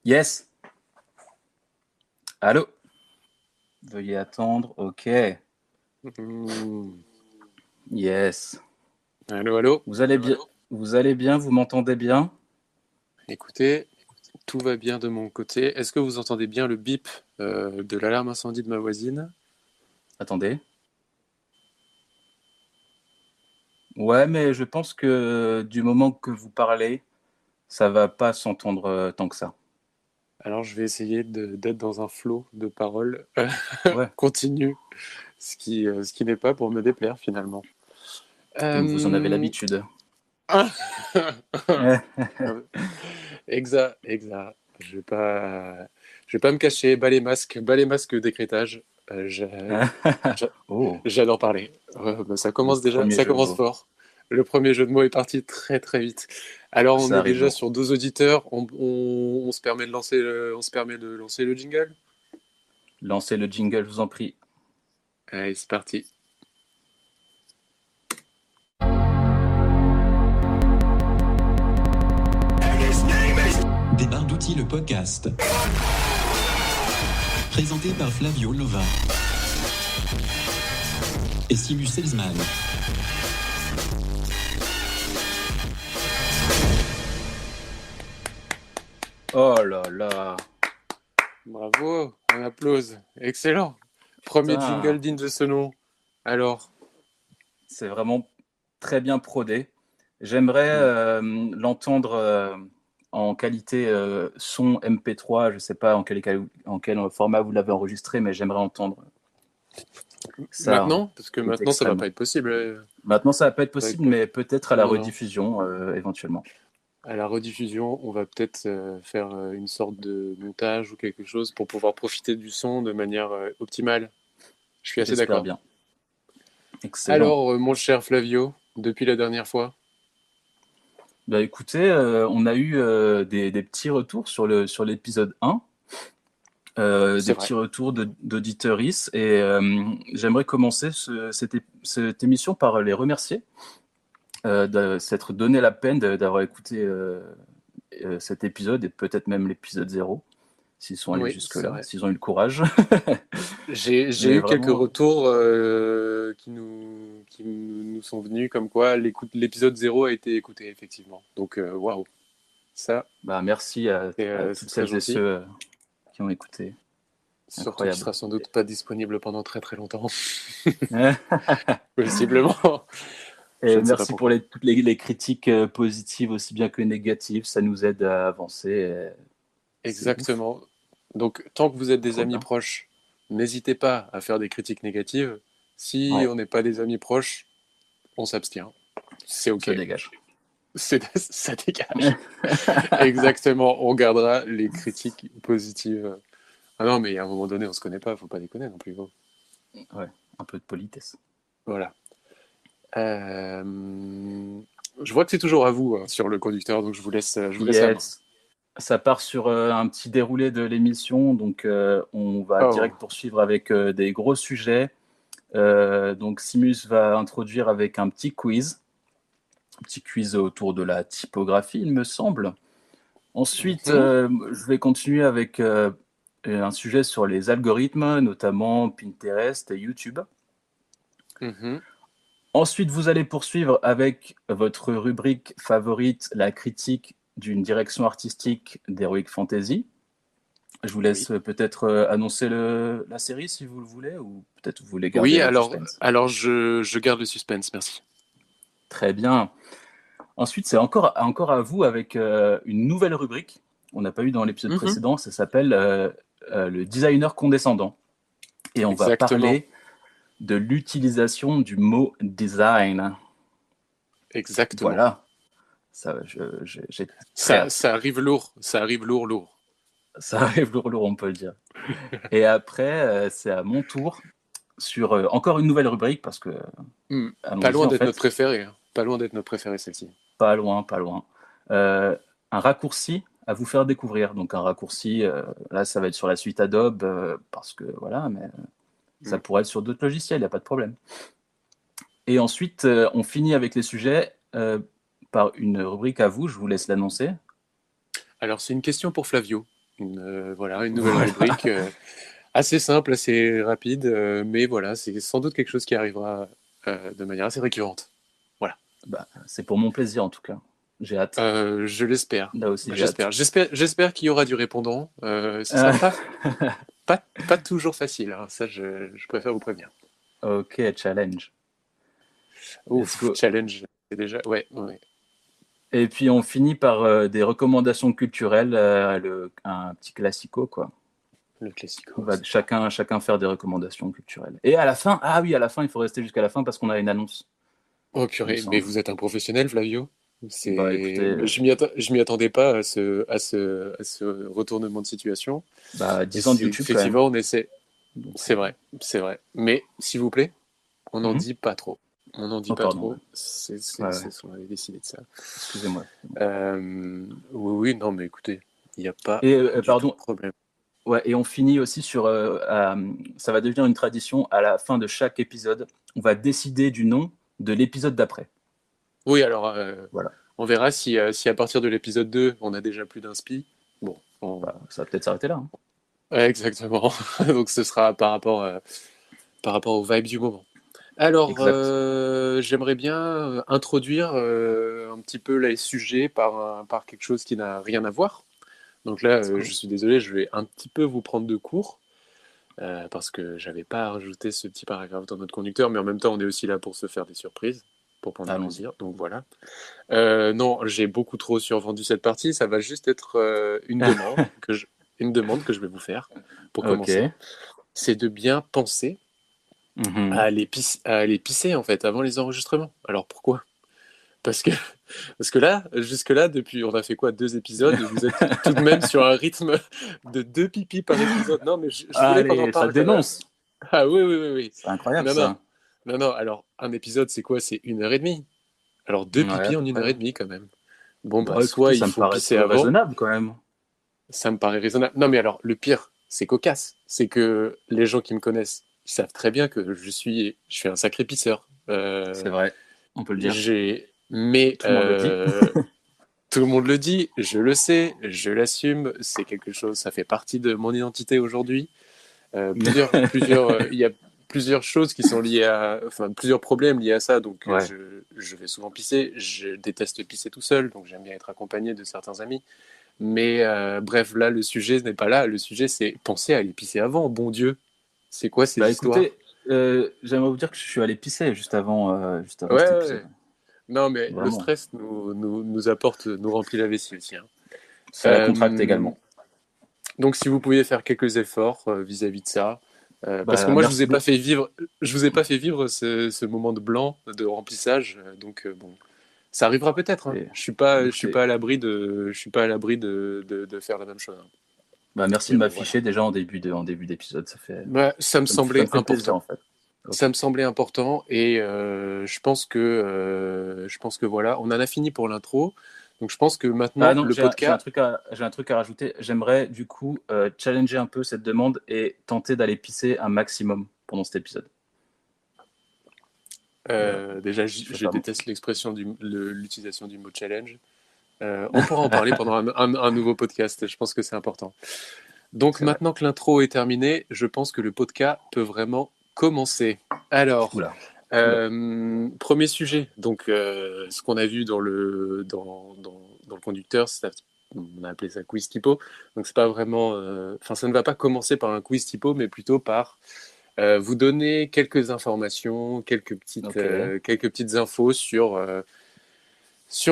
Yes. Allô? Veuillez attendre. OK. Mmh. Yes. Allô, allô. Vous allez bien? Vous allez bien? Vous m'entendez bien? Écoutez, tout va bien de mon côté. Est-ce que vous entendez bien le bip de l'alarme incendie de ma voisine? Attendez. Ouais, mais je pense que du moment que vous parlez, ça va pas s'entendre tant que ça. Alors je vais essayer d'être dans un flot de paroles Ouais, continu, ce qui n'est pas pour me déplaire finalement. comme vous en avez Euh... l'habitude. ah Ouais. Exa, exa. Je vais pas me cacher. Bas les masques, décrétage. J'a- Oh, J'adore parler. Bah, le premier ça jeu de commence mots. fort. Le premier jeu de mots est parti très très vite. Alors on Ça est arrive déjà lourd. sur deux auditeurs. On se permet de lancer on se permet de lancer le jingle. Lancez le jingle, je vous en prie. Allez, c'est parti. Des barres d'outils, le podcast. Présenté par Flavio Lova et Simus Selzman. Oh là là. Bravo, on applause. Excellent. Premier jingle Putain, digne de ce nom. Alors, c'est vraiment très bien prodé. J'aimerais hmm. l'entendre en qualité son MP3. Je ne sais pas en quel format vous l'avez enregistré, mais j'aimerais entendre ça Maintenant, parce que tout maintenant ça va pas extrêmement. être possible. Maintenant, ça va pas être Ça va être possible, pas- mais peut-être à la Non, non. rediffusion éventuellement. À la rediffusion, on va peut-être faire une sorte de montage ou quelque chose pour pouvoir profiter du son de manière optimale. Je suis assez J'espère d'accord. bien. Excellent. Alors, mon cher Flavio, depuis la dernière fois, Bah écoutez, on a eu des petits retours sur l'épisode 1. Des c'est vrai. petits retours d'auditeuristes et j'aimerais commencer cette émission par les remercier de s'être donné la peine d'avoir écouté cet épisode et peut-être même l'épisode 0 s'ils sont allés Oui, c'est jusque-là, vrai. s'ils ont eu le courage. J'ai Mais eu quelques vraiment, retours qui nous sont venus comme quoi l'épisode 0 a été écouté, effectivement. Donc, waouh, ça, bah, merci à c'est toutes très celles et gentil. ceux qui ont écouté. Surtout qu'il Incroyable. sera sans doute pas disponible pendant très très longtemps, possiblement. Je Et ne sais pas merci pour pourquoi. toutes les critiques positives aussi bien que négatives. Ça nous aide à avancer. Et c'est ouf. Exactement. Donc, tant que vous êtes des Trop amis bien. proches, n'hésitez pas à faire des critiques négatives. Si Ouais, on n'est pas des amis proches, on s'abstient. C'est ça OK. dégage. Ça dégage. Exactement. On gardera les critiques positives. Ah non, mais à un moment donné, on se connaît pas. Faut pas déconner non plus. Gros. Ouais, un peu de politesse. Voilà. Je vois que c'est toujours à vous sur le conducteur, donc je vous laisse la main. Yes. Ça part sur un petit déroulé de l'émission, donc on va Oh. direct poursuivre avec des gros sujets. Donc Simus va introduire avec un petit quiz autour de la typographie, il me semble. Ensuite, Mhm, je vais continuer avec un sujet sur les algorithmes, notamment Pinterest et YouTube. mhm. Ensuite, vous allez poursuivre avec votre rubrique favorite, la critique d'une direction artistique d'Heroic Fantasy. Je vous Oui. laisse peut-être annoncer la série si vous le voulez, ou peut-être vous voulez garder Oui, votre alors, suspense. alors je garde le suspense, merci. Très bien. Ensuite, c'est encore à vous avec une nouvelle rubrique. On n'a pas eu dans l'épisode Mhm. précédent, ça s'appelle le designer condescendant. Et on va Exactement. parler de l'utilisation du mot design. Exactement. Voilà, j'ai très Ça, hâte. ça arrive lourd. Ça arrive lourd, lourd. Ça arrive lourd, lourd, on peut le dire. Et après, c'est à mon tour sur encore une nouvelle rubrique, parce que, Pas allons-y loin en d'être notre fait, préféré. Hein. Pas loin d'être notre préféré, celle-ci. pas loin, pas loin. Euh, un raccourci à vous faire découvrir. Donc un raccourci, là, ça va être sur la suite Adobe, parce que voilà, mais ça Mm. pourrait être sur d'autres logiciels, il n'y a pas de problème. Et ensuite, on finit avec les sujets par une rubrique à vous, je vous laisse l'annoncer. Alors, c'est une question pour Flavio. une nouvelle rubrique assez simple, assez rapide, mais voilà, c'est sans doute quelque chose qui arrivera de manière assez récurrente. Voilà. Bah, c'est pour mon plaisir en tout cas. J'ai hâte. Je l'espère. Là aussi, j'ai hâte. J'espère qu'il y aura du répondant. Ce sera pas toujours facile, hein. Ça, je préfère vous prévenir. Ok, challenge. Ouf, challenge, c'est déjà... Ouais. Et puis on finit par des recommandations culturelles, un petit classico, quoi. Le classico. On va chacun faire des recommandations culturelles. Et à la fin, il faut rester jusqu'à la fin parce qu'on a une annonce. Oh purée, mais vous êtes un professionnel, Flavio. Bah, écoutez, je m'y attendais pas à ce retournement de situation. 10 ans de YouTube, quand même. Effectivement, on essaie. C'est vrai. Mais s'il vous plaît, on n'en dit pas trop. On n'en dit pas trop. On avait décidé de ça. Excusez-moi. Oui, non, mais écoutez, il n'y a pas de problème. Ouais, et on finit aussi sur... ça va devenir une tradition. À la fin de chaque épisode, on va décider du nom de l'épisode d'après. Oui, alors, voilà. On verra si à partir de l'épisode 2, on a déjà plus d'inspi. Bon, ça va peut-être s'arrêter là. Hein. Ouais, exactement. Donc ce sera par rapport aux vibes du moment. Alors, j'aimerais bien introduire un petit peu les sujets par quelque chose qui n'a rien à voir. Donc là, je suis désolé, je vais un petit peu vous prendre de court parce que j'avais pas rajouté ce petit paragraphe dans notre conducteur, mais en même temps, on est aussi là pour se faire des surprises, pour prendre du plaisir. Donc voilà. Non, j'ai beaucoup trop survendu cette partie. Ça va juste être une demande que je vais vous faire pour commencer. C'est de bien penser à aller pisser en fait avant les enregistrements. Alors pourquoi ? Parce que là, jusque-là, depuis, on a fait quoi, 2 épisodes, vous êtes tout de même sur un rythme de 2 pipis par épisode. Non, mais je voulais qu'on en parle. Ça dénonce. Ah oui. C'est incroyable ça. Non, alors un épisode, c'est quoi ? C'est 1h30. Alors 2 pipis en 1h30 quand même. Bon, soit il faut pisser avant. Raisonnable quand même. Ça me paraît raisonnable. Non, mais alors, le pire, c'est cocasse. C'est que les gens qui me connaissent, ils savent très bien que je suis un sacré pisseur. C'est vrai, on peut le dire. Mais tout le monde le dit. Tout le monde le dit, je le sais, je l'assume, c'est quelque chose, ça fait partie de mon identité aujourd'hui. Il y a plusieurs choses qui sont liées plusieurs problèmes liés à ça, donc je vais souvent pisser, je déteste pisser tout seul, donc j'aime bien être accompagné de certains amis. Mais bref, là, le sujet n'est pas là, le sujet c'est penser à aller pisser avant, bon Dieu. C'est quoi ces histoires ? Écoutez, j'aimerais vous dire que je suis allé pisser juste avant cet épisode. Ouais. Non, mais vraiment. Le stress nous remplit la vessie aussi. Hein. Ça la contracte également. Donc, si vous pouviez faire quelques efforts vis-à-vis de ça, parce que moi, je vous ai pas fait vivre ce moment de blanc, de remplissage. Donc, bon, ça arrivera peut-être. Hein. Je suis pas à l'abri de faire la même chose. Hein. Merci de m'afficher déjà en début d'épisode. Ça me semblait important. Plaisir, en fait. Okay. Ça me semblait important et je pense que voilà, on en a fini pour l'intro. Donc je pense que maintenant le podcast. J'ai un truc à rajouter. J'aimerais du coup challenger un peu cette demande et tenter d'aller pisser un maximum pendant cet épisode. Déjà, je déteste l'expression l'utilisation du mot challenge. On pourra en parler pendant un nouveau podcast. Je pense que c'est important. Donc maintenant que l'intro est terminée, je pense que le podcast peut vraiment commencer. Alors, premier sujet. Donc, ce qu'on a vu dans le conducteur, on a appelé ça quiz typo. Donc, c'est pas vraiment. Ça ne va pas commencer par un quiz typo, mais plutôt par vous donner quelques informations, quelques petites infos sur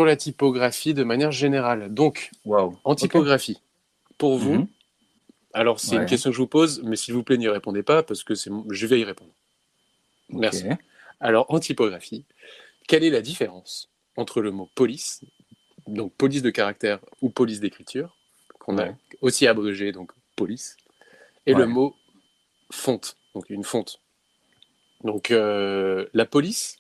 la typographie de manière générale. Donc, en typographie, pour vous. Alors, c'est une question que je vous pose, mais s'il vous plaît, n'y répondez pas, parce que je vais y répondre. Merci. Alors, en typographie, quelle est la différence entre le mot police, donc police de caractère ou police d'écriture, qu'on a aussi abrégé, donc police, et le mot fonte, donc une fonte. Donc, la police,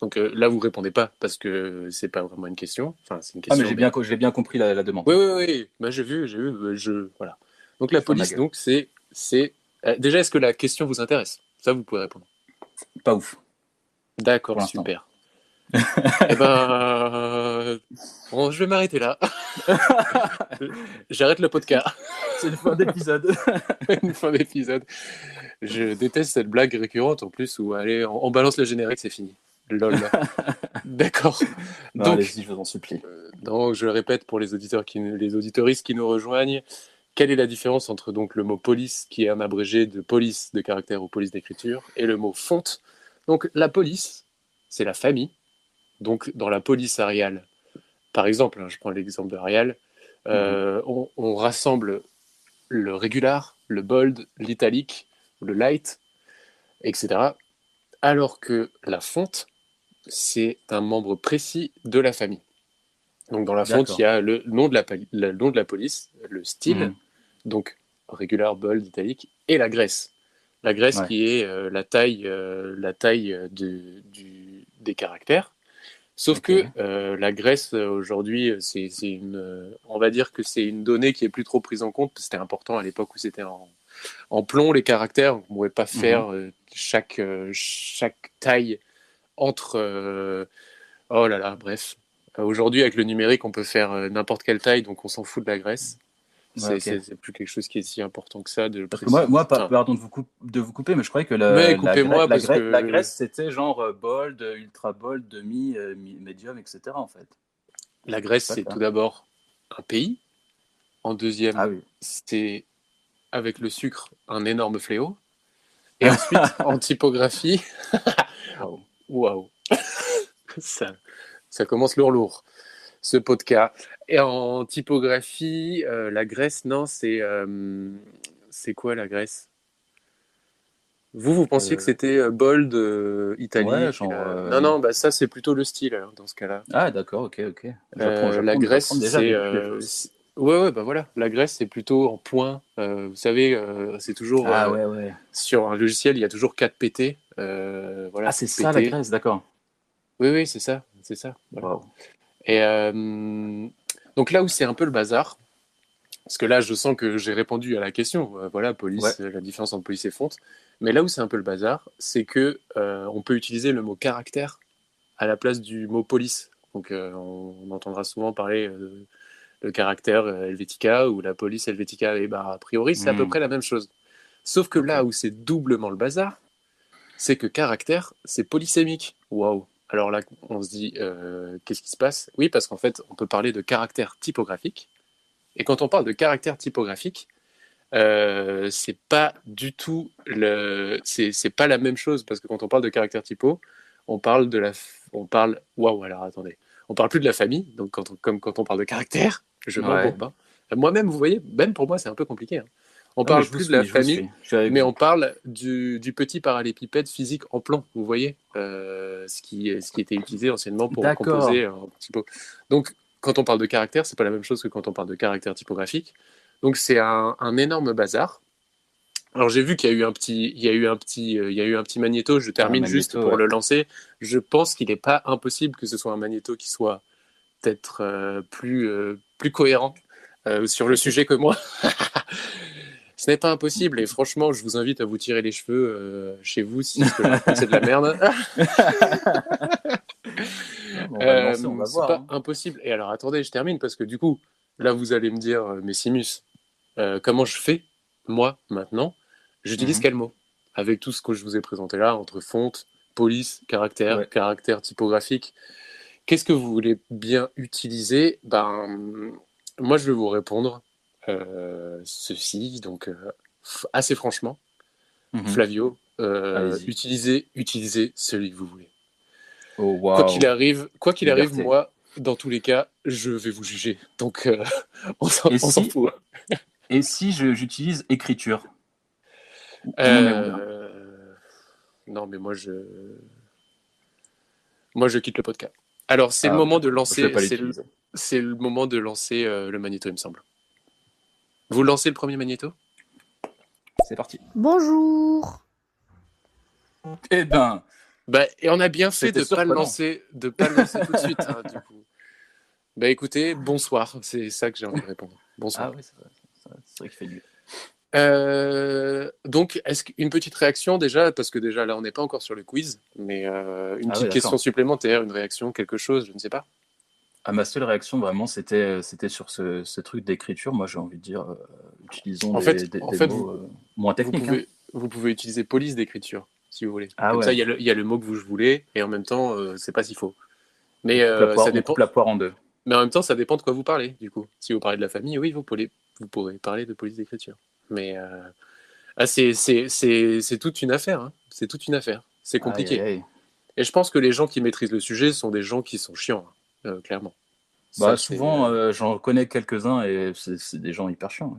donc là, vous ne répondez pas, parce que ce n'est pas vraiment une question. Enfin, c'est une question. Mais j'ai bien compris la demande. Oui. J'ai vu. Voilà. Donc la police, donc c'est déjà, est-ce que la question vous intéresse ? Ça, vous pouvez répondre. Pas ouf. D'accord, super. Eh ben, je vais m'arrêter là. J'arrête le podcast. C'est une fin d'épisode. Une fin d'épisode. Je déteste cette blague récurrente en plus où allez, on balance le générique, c'est fini. Lol. D'accord. Non, Donc, allez-y, je vous en supplie. donc, je le répète pour les auditeuristes qui nous rejoignent. Quelle est la différence entre donc le mot police, qui est un abrégé de police de caractère ou police d'écriture, et le mot fonte? Donc la police, c'est la famille. Donc dans la police Arial, par exemple, je prends l'exemple de Arial, on rassemble le régular, le bold, l'italique, le light, etc. Alors que la fonte, c'est un membre précis de la famille. Donc dans la fonte, il y a le nom de la police, le style, donc régular, bold, italique, et la graisse. La graisse qui est la taille des caractères. Sauf que la graisse, aujourd'hui, on va dire que c'est une donnée qui est plus trop prise en compte. C'était important à l'époque où c'était en plomb, les caractères. On ne pouvait pas faire chaque taille entre... oh là là, bref. Aujourd'hui, avec le numérique, on peut faire n'importe quelle taille, donc on s'en fout de la graisse. C'est plus quelque chose qui est si important que ça de le préciser. Moi, pardon de vous couper, mais je croyais que la graisse, c'était genre bold, ultra bold, demi, medium, etc. en fait. La Grèce, c'est tout d'abord un pays. En deuxième, c'est avec le sucre un énorme fléau. Et ensuite, en typographie, waouh, ça commence lourd, ce podcast. Et en typographie, la Grèce, non, c'est quoi la Grèce? Vous pensiez que c'était bold, italique. Non, bah ça c'est plutôt le style hein, dans ce cas-là. Ah d'accord, ok. La Grèce, c'est ouais, bah voilà. La Grèce, c'est plutôt en points. Vous savez, c'est toujours sur un logiciel, il y a toujours 4 PT. Voilà. Ah c'est PT. Ça la Grèce, d'accord. Oui, c'est ça. Voilà. Wow. Et donc là où c'est un peu le bazar, parce que là je sens que j'ai répondu à la question. Voilà, police, la différence entre police et fonte. Mais là où c'est un peu le bazar, c'est que on peut utiliser le mot caractère à la place du mot police. Donc on entendra souvent parler de caractère Helvetica ou la police Helvetica. Et bah, a priori, c'est à peu près la même chose. Sauf que là où c'est doublement le bazar, c'est que caractère, c'est polysémique. Waouh! Alors là, on se dit, qu'est-ce qui se passe? Oui, parce qu'en fait, on peut parler de caractère typographique. Et quand on parle de caractère typographique, c'est pas du tout c'est pas la même chose parce que quand on parle de caractère typo, on parle waouh, alors attendez, on parle plus de la famille, donc quand on parle de caractère, je m'embourbe pas. Moi-même, vous voyez, même pour moi c'est un peu compliqué. Hein. On parle plus de la famille, mais on parle du petit parallépipède physique en plomb, vous voyez, ce qui était utilisé anciennement pour composer un typo. Donc quand on parle de caractère, c'est pas la même chose que quand on parle de caractère typographique. Donc c'est un énorme bazar. Alors j'ai vu qu'il y a eu un petit magnéto. Je termine juste pour le lancer. Je pense qu'il n'est pas impossible que ce soit un magnéto qui soit peut-être plus cohérent sur le sujet que moi. Ce n'est pas impossible et franchement, je vous invite à vous tirer les cheveux chez vous si ce que je raconte c'est de la merde. On va voir, pas impossible. Et alors attendez, je termine parce que du coup, là vous allez me dire, mais Simus, comment je fais, moi, maintenant? J'utilise quel mot? Avec tout ce que je vous ai présenté là, entre fonte, police, caractère, caractère typographique. Qu'est-ce que vous voulez bien utiliser? Moi, je vais vous répondre ceci, donc assez franchement. Flavio, utilisez celui que vous voulez. Oh, wow. Quoi qu'il arrive, moi, dans tous les cas, je vais vous juger. Donc, on s'en fout. Et si j'utilise écriture? Non, mais moi, je quitte le podcast. Alors, c'est le moment de lancer. C'est le moment de lancer le magnéto, il me semble. Vous lancez le premier magnéto? C'est parti. Bonjour. Eh ben. Et on a bien fait de ne pas le lancer tout de suite. Hein, du coup. Écoutez, bonsoir. C'est ça que j'ai envie de répondre. Bonsoir. Ah oui, c'est vrai qu'il fait nuit. Donc, est-ce qu'une petite réaction déjà, parce que déjà là, on n'est pas encore sur le quiz, mais une petite question supplémentaire, une réaction, quelque chose, je ne sais pas. Ah, ma seule réaction, vraiment, c'était sur ce truc d'écriture. Moi, j'ai envie de dire, utilisons des mots moins techniques. Vous pouvez utiliser police d'écriture, si vous voulez. Ah, Comme ça, il y a le mot que vous voulez, et en même temps, c'est pas si faux. Mais ça dépend. La poire en deux. Mais en même temps, ça dépend de quoi vous parlez, du coup. Si vous parlez de la famille, oui, vous pourrez parler de police d'écriture. Mais c'est toute une affaire. Hein. C'est toute une affaire. C'est compliqué. Aïe, aïe. Et je pense que les gens qui maîtrisent le sujet sont des gens qui sont chiants, clairement. Bah, souvent, j'en connais quelques-uns et c'est des gens hyper chiants.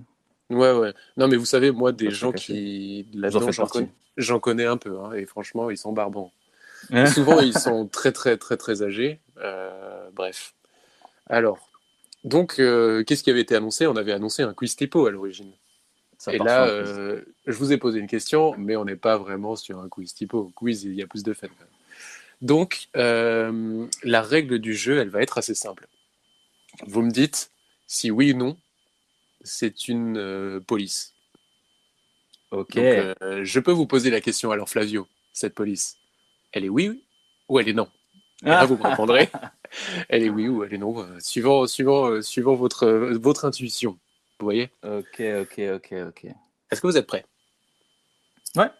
Ouais. Non, mais vous savez, moi, des gens qui... Là-dedans, j'en connais un peu. Hein, et franchement, ils sont barbants. Souvent, ils sont très, très, très, très âgés. Bref. Alors, donc, qu'est-ce qui avait été annoncé? On avait annoncé un quiz typo à l'origine. Et là, je vous ai posé une question, mais on n'est pas vraiment sur un quiz typo. Quiz, il y a plus de fun. Donc, la règle du jeu, elle va être assez simple. Vous me dites si oui ou non, c'est une police. Ok. Donc, je peux vous poser la question, alors Flavio, cette police, elle est oui ou elle est non? Et là, vous me répondrez, elle est oui ou elle est non, suivant votre intuition. Vous voyez? Ok. Est-ce que vous êtes prêts? Ouais.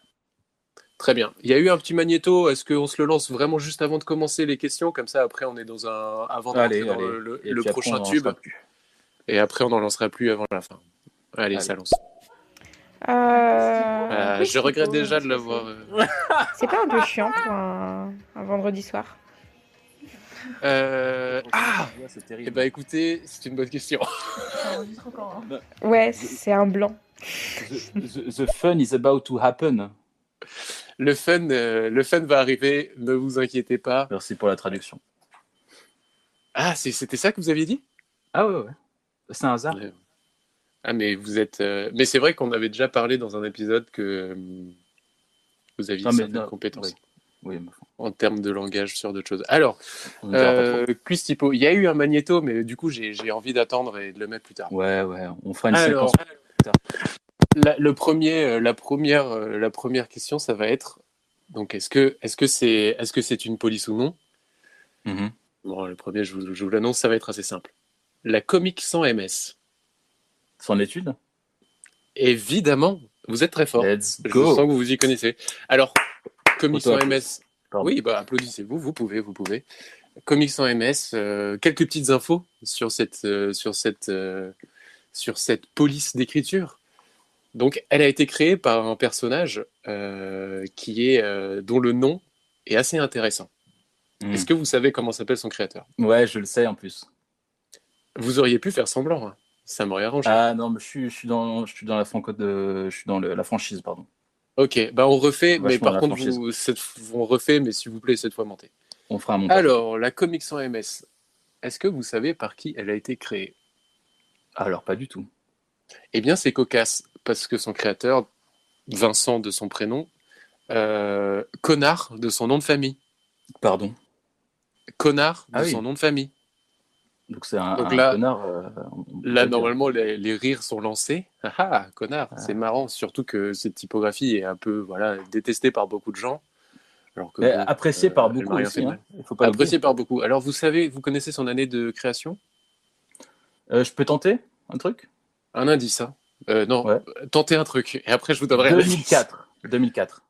Très bien. Il y a eu un petit magnéto. Est-ce qu'on se le lance vraiment juste avant de commencer les questions? Comme ça, après, on est avant de rentrer dans le prochain tube. Et après, on n'en lancera plus avant la fin. Allez. Ça lance. Je regrette déjà de l'avoir. C'est pas un peu chiant pour un vendredi soir? C'est terrible. Eh ben, écoutez, c'est une bonne question. Ouais, c'est un blanc. The fun is about to happen. Le fun va arriver, ne vous inquiétez pas. Merci pour la traduction. Ah, c'était ça que vous aviez dit? Ah ouais. C'est un hasard. Ouais. Ah, mais vous êtes... Mais c'est vrai qu'on avait déjà parlé dans un épisode que vous aviez certaines compétences. Oui. En termes de langage sur d'autres choses. Alors, quiz typo. Il y a eu un magnéto, mais du coup, j'ai envie d'attendre et de le mettre plus tard. Ouais. On fera une séquence plus tard. La première question, ça va être donc est-ce que c'est une police ou non? Bon, le premier, je vous l'annonce, ça va être assez simple. La Comic Sans MS. Sans étude? Évidemment, vous êtes très fort. Let's go. Je sens que vous y connaissez. Alors, Comic Sans MS. Pardon. Oui, bah applaudissez-vous, vous pouvez. Comic Sans MS. Quelques petites infos sur cette police d'écriture. Donc, elle a été créée par un personnage dont le nom est assez intéressant. Est-ce que vous savez comment s'appelle son créateur? Ouais, je le sais en plus. Vous auriez pu faire semblant, hein. Ça m'aurait arrangé. Ah non, mais je suis dans la la franchise, pardon. Ok, bah on refait, Vachement mais par contre, on refait, mais s'il vous plaît, cette fois montez. On fera un montage. Alors, la Comic Sans MS, est-ce que vous savez par qui elle a été créée? Alors, pas du tout. Eh bien, c'est cocasse, parce que son créateur, Vincent de son prénom, Connard de son nom de famille. Pardon. Connard de son nom de famille. Donc c'est un connard. Là, normalement, les rires sont lancés. Ah, connard, c'est marrant. Surtout que cette typographie est un peu détestée par beaucoup de gens. Alors que, appréciée par beaucoup aussi. Appréciée par beaucoup. Alors, vous connaissez son année de création? Je peux tenter un truc? Un indice, hein. Non, ouais. Tentez un truc. Et après, je vous donnerai 2004.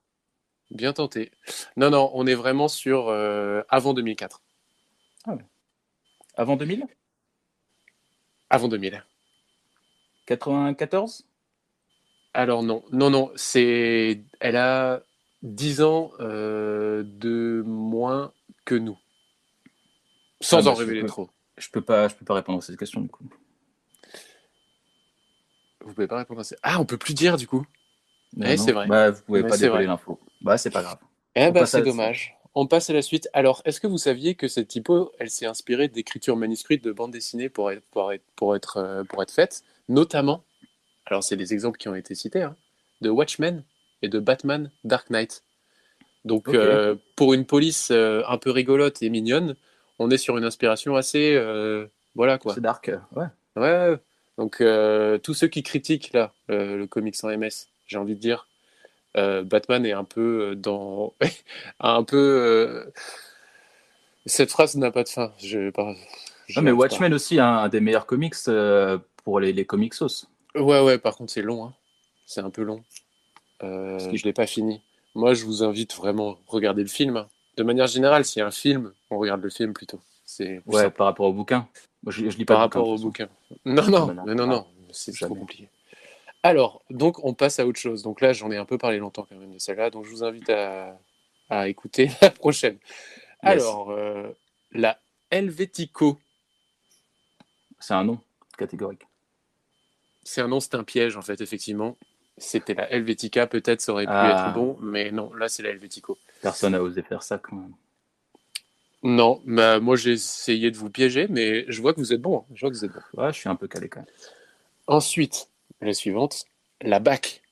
Bien tenté. Non, on est vraiment sur avant 2004. Ah ouais. Avant 2000? Avant 2000. 94? Alors non, elle a 10 ans de moins que nous. Sans en révéler trop. Je peux pas répondre à cette question du coup. Vous pouvez pas répondre à ça. Ah, on peut plus dire du coup. C'est vrai. Bah, vous pouvez pas dévoiler l'info. Bah, c'est pas grave. C'est dommage. On passe à la suite. Alors, est-ce que vous saviez que cette typo, elle s'est inspirée d'écritures manuscrites de bandes dessinées pour être faites, notamment, alors c'est des exemples qui ont été cités, hein, de Watchmen et de Batman Dark Knight. Donc, pour une police un peu rigolote et mignonne, on est sur une inspiration assez, voilà quoi. C'est dark, ouais. Ouais. Donc, tous ceux qui critiquent là le comics en MS, j'ai envie de dire, Batman est un peu dans... un peu... Cette phrase n'a pas de fin. Non, mais Watchmen aussi, un des meilleurs comics pour les comics sauce. Ouais, par contre, c'est long. Hein. C'est un peu long. Je l'ai pas fini. Moi, je vous invite vraiment à regarder le film. Hein. De manière générale, s'il y a un film, on regarde le film plutôt. C'est ouais, simple. Par rapport au bouquin. Moi, je lis pas par rapport au bouquin. Non, c'est trop compliqué. Alors, donc, on passe à autre chose. Donc là, j'en ai un peu parlé longtemps quand même de celle-là. Donc, je vous invite à écouter la prochaine. Yes. Alors, la Helvético. C'est un nom catégorique. C'est un piège, en fait, effectivement. C'était la Helvetica, peut-être ça aurait pu être bon, mais non, là, c'est la Helvético. Personne n'a osé faire ça, quand même. Non, bah, moi, j'ai essayé de vous piéger, mais je vois que vous êtes bon. Hein. Ouais, je suis un peu calé, quand même. Ensuite, la suivante, la BAC.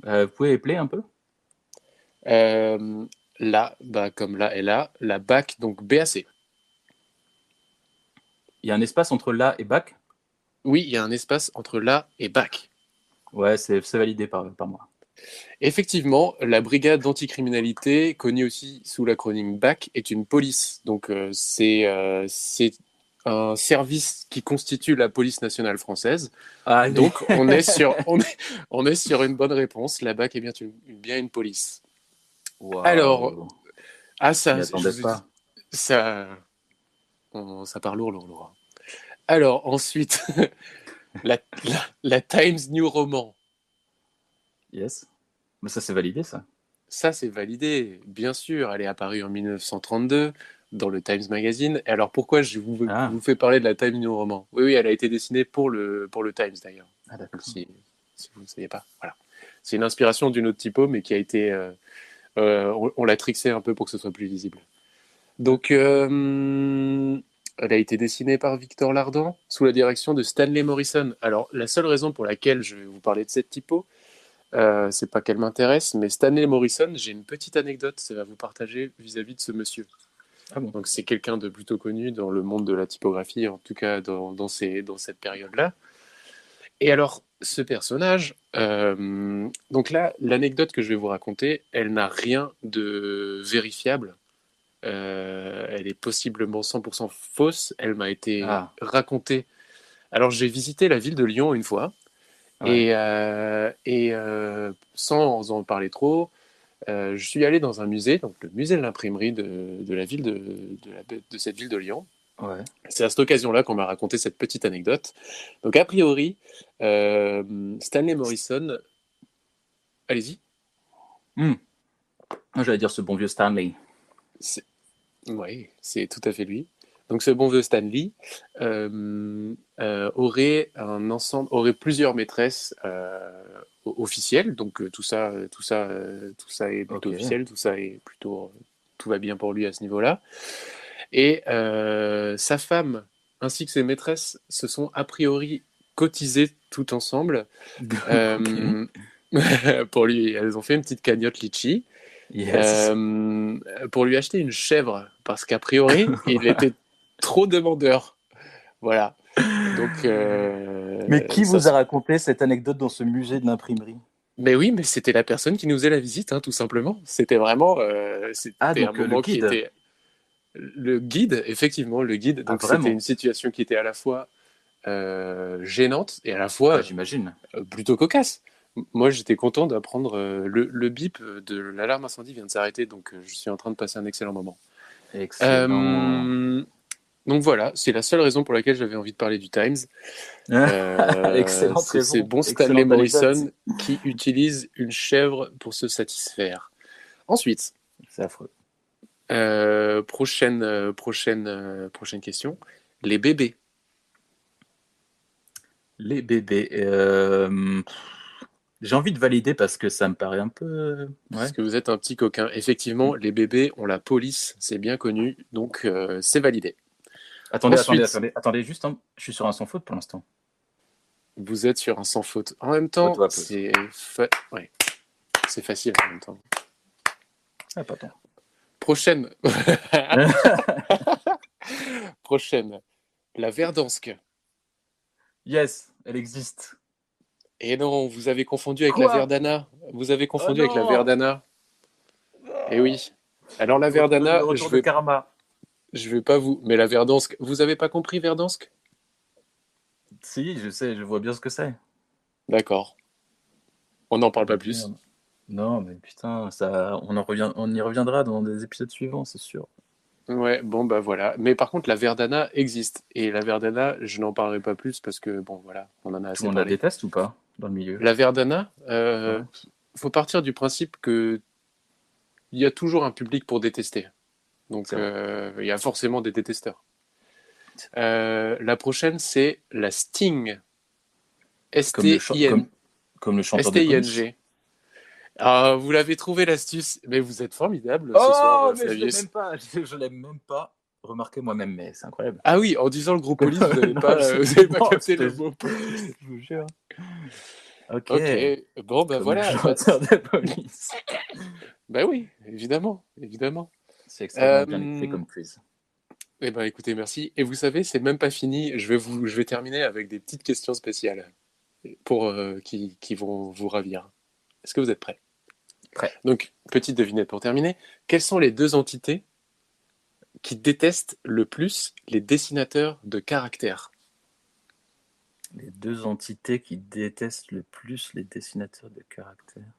Vous pouvez épeler un peu Là, comme là et là, la BAC, donc BAC. Il y a un espace entre là et BAC ? Oui, il y a un espace entre là et BAC. Ouais, c'est validé par moi. Effectivement, la brigade d'anticriminalité, connue aussi sous l'acronyme BAC, est une police. Donc, c'est un service qui constitue la police nationale française. Allez. Donc, on est sur une bonne réponse. La BAC est bien une police. Wow. Alors, ça, pas. Ça part lourd. Alors, ensuite, la Times New Roman. Yes. Mais ça, c'est validé, ça. Ça, c'est validé, bien sûr. Elle est apparue en 1932 dans le Times Magazine. Et alors, pourquoi je vous fais parler de la Times New Roman ? Oui, elle a été dessinée pour le Times, d'ailleurs. Ah, d'accord. Si vous ne saviez pas. Voilà. C'est une inspiration d'une autre typo, mais qui a été... on l'a trixé un peu pour que ce soit plus lisible. Donc, elle a été dessinée par Victor Lardan, sous la direction de Stanley Morrison. Alors, la seule raison pour laquelle je vais vous parler de cette typo, c'est pas qu'elle m'intéresse, mais Stanley Morrison, j'ai une petite anecdote à vous partager vis-à-vis de ce monsieur. Ah bon. Donc c'est quelqu'un de plutôt connu dans le monde de la typographie, en tout cas dans cette période-là. Et alors, ce personnage, donc là, l'anecdote que je vais vous raconter, elle n'a rien de vérifiable. Elle est possiblement 100% fausse. Elle m'a été racontée. Alors j'ai visité la ville de Lyon une fois. Ouais. Et sans en parler trop, je suis allé dans un musée, donc le musée de l'imprimerie de la ville de cette ville de Lyon. Ouais. C'est à cette occasion-là qu'on m'a raconté cette petite anecdote. Donc a priori, Stanley Morrison, allez-y. J'allais dire ce bon vieux Stanley. Oui, c'est tout à fait lui. Donc ce bon vieux Stanley aurait plusieurs maîtresses officielles. Donc tout ça est plutôt officiel, tout va bien pour lui à ce niveau-là. Et sa femme ainsi que ses maîtresses se sont a priori cotisées tout ensemble pour lui. Elles ont fait une petite cagnotte litchi. Yes. Pour lui acheter une chèvre parce qu'a priori il était trop demandeur. Voilà. Donc, mais qui vous a raconté cette anecdote dans ce musée de l'imprimerie ? Mais oui, mais c'était la personne qui nous faisait la visite, hein, tout simplement. C'était vraiment un moment qui était le guide, effectivement, le guide. Donc c'était une situation qui était à la fois gênante et à la fois j'imagine plutôt cocasse. Moi, j'étais content d'apprendre le bip de l'alarme incendie vient de s'arrêter, donc je suis en train de passer un excellent moment. Excellent. Donc voilà, c'est la seule raison pour laquelle j'avais envie de parler du Times. Excellente raison. C'est bon Stanley Morrison qui utilise une chèvre pour se satisfaire. Ensuite, c'est affreux. Prochaine question. Les bébés. Les bébés. J'ai envie de valider parce que ça me paraît un peu... Parce que vous êtes un petit coquin. Effectivement, les bébés ont la police, c'est bien connu, donc c'est validé. Attendez, juste, je suis sur un sans faute pour l'instant. Vous êtes sur un sans faute. En même temps, c'est facile en même temps. Ah, pas tant. Prochaine. Prochaine. La Verdansk. Yes, elle existe. Et non, vous avez confondu avec la Quoi? Verdana. Vous avez Oh confondu avec la non! Verdana. Eh oui. Alors la Le Verdana, retour de karma. je vais pas vous. Mais la Verdansk, vous avez pas compris Verdansk? Si, je sais, je vois bien ce que c'est. D'accord. On n'en parle pas plus. Merde. Non, mais putain, on y reviendra dans des épisodes suivants, c'est sûr. Ouais, bon bah voilà. Mais par contre, la Verdana existe. Et la Verdana, je n'en parlerai pas plus parce que bon voilà, on en a Tout le assez monde la parlé. déteste ou pas dans le milieu? La Verdana, Ouais. faut partir du principe que il y a toujours un public pour détester. Donc C'est vrai. il y a forcément des détesteurs. La prochaine, c'est la Sting. Comme le, S-T-I-N. comme le chanteur de police. S-T-I-N-G. Ah, vous l'avez trouvé l'astuce. Mais vous êtes formidable ce soir, Oh, mais je l'aime Flavius. même pas. Je l'aime même pas. Remarquez moi-même, mais c'est incroyable. Ah oui, en disant le gros police, vous n'avez Non, pas, vous avez pas non, capté le mot police. je vous jure. Ok, Ok, bon bah comme le voilà. chanteur de police. Bah oui, évidemment, évidemment. C'est extrêmement bien écrit Euh, comme quiz. Eh ben écoutez, merci. Et vous savez, c'est même pas fini. Je vais terminer avec des petites questions spéciales pour qui vont vous ravir. Est-ce que vous êtes prêts? Prêt. Donc, petite devinette pour terminer. Quelles sont les deux entités qui détestent le plus les dessinateurs de caractères? Les deux entités qui détestent le plus les dessinateurs de caractères.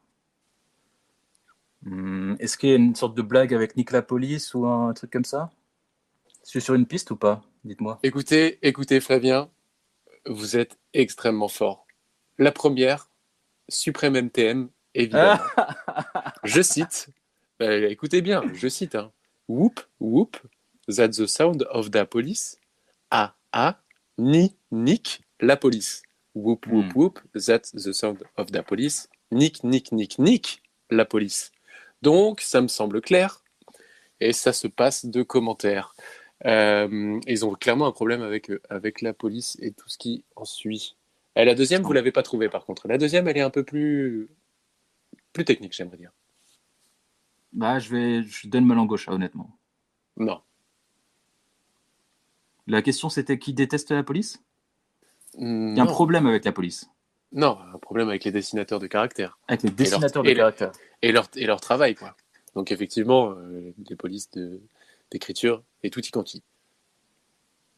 Est-ce qu'il y a une sorte de blague avec Nick la police ou un truc comme ça? Je suis sur une piste ou pas? Dites-moi. Écoutez, Flavien, vous êtes extrêmement fort. La première, Suprême MTM, évidemment. Je cite, écoutez bien, je cite, hein. Whoop, whoop, that's the sound of the police. Ah, ah, nick, la police. Whoop, whoop, whoop, that's the sound of the police. Nick, la police. Donc, ça me semble clair. Et ça se passe de commentaires. Ils ont clairement un problème avec la police et tout ce qui en suit. Et la deuxième, vous l'avez pas trouvée par contre. La deuxième, elle est un peu plus technique, j'aimerais dire. Bah, je donne ma langue au chat, honnêtement. Non. La question, c'était qui déteste la police? Il y a un Non. problème avec la police. Non, un problème avec les dessinateurs de caractères. Avec les dessinateurs de caractères. Et leur travail, quoi. Donc effectivement, les polices d'écriture et tout y quanti.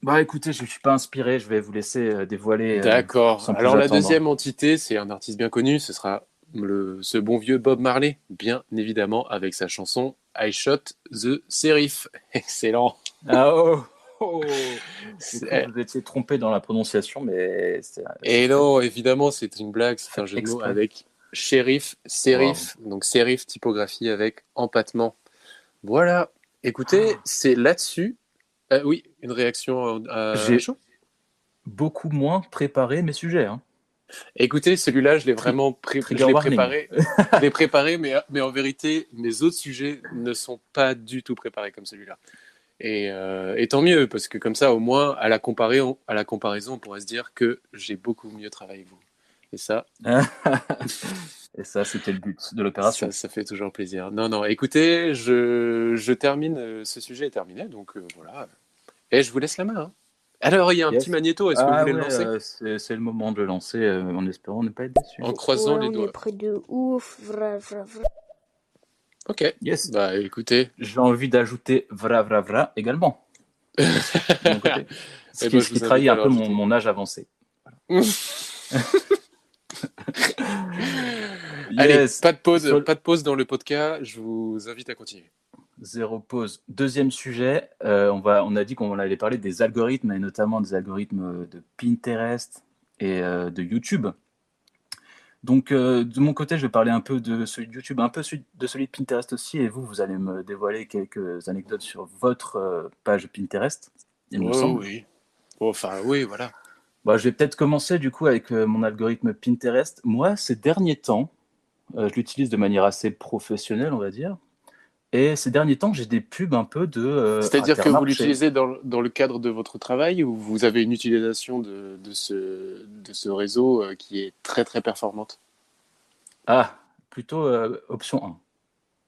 Bah écoutez, je ne suis pas inspiré, je vais vous laisser dévoiler. D'accord. Sans plus Alors la attendre. deuxième entité, c'est un artiste bien connu, ce sera ce bon vieux Bob Marley, bien évidemment, avec sa chanson I Shot the Sheriff. Excellent. Ah oh vous étiez trompé dans la prononciation, mais Et non, évidemment, c'est une blague, c'est un jeu de mots exprès. avec shérif, sérif, donc sérif, typographie avec empattement. Voilà. Écoutez, c'est là-dessus. Oui, une réaction à J'ai chaud. beaucoup moins préparé mes sujets. Hein. Écoutez, celui-là, je l'ai vraiment préparé. Je l'ai préparé, mais en vérité, mes autres sujets ne sont pas du tout préparés comme celui-là. Et tant mieux, parce que comme ça, au moins, à la comparaison, on pourrait se dire que j'ai beaucoup mieux travaillé que vous. Et ça, Et ça, c'était le but de l'opération. ça fait toujours plaisir. Non, écoutez, je termine, ce sujet est terminé, donc voilà. Et je vous laisse la main. Hein. Alors, il y a un petit magnéto, est-ce que vous voulez le lancer? C'est le moment de le lancer, en espérant ne pas être déçu. En croisant les doigts. On est près de ouf, vrai. Ok, Yes. Bah écoutez. J'ai envie d'ajouter vra également. De mon côté. Ce qui trahit un peu mon âge avancé. Voilà. Allez, pas de pause dans le podcast, je vous invite à continuer. Zéro pause. Deuxième sujet, on a dit qu'on allait parler des algorithmes, et notamment des algorithmes de Pinterest et de YouTube. Donc, de mon côté, je vais parler un peu de celui de YouTube, un peu de celui de Pinterest aussi, et vous allez me dévoiler quelques anecdotes sur votre page Pinterest, il me semble. Oui. Enfin, oui, voilà. Bah, je vais peut-être commencer du coup avec mon algorithme Pinterest. Moi, ces derniers temps, je l'utilise de manière assez professionnelle, on va dire. Et ces derniers temps, j'ai des pubs un peu de. C'est-à-dire que vous l'utilisez dans le cadre de votre travail ou vous avez une utilisation de ce réseau qui est très très performante? Ah, plutôt option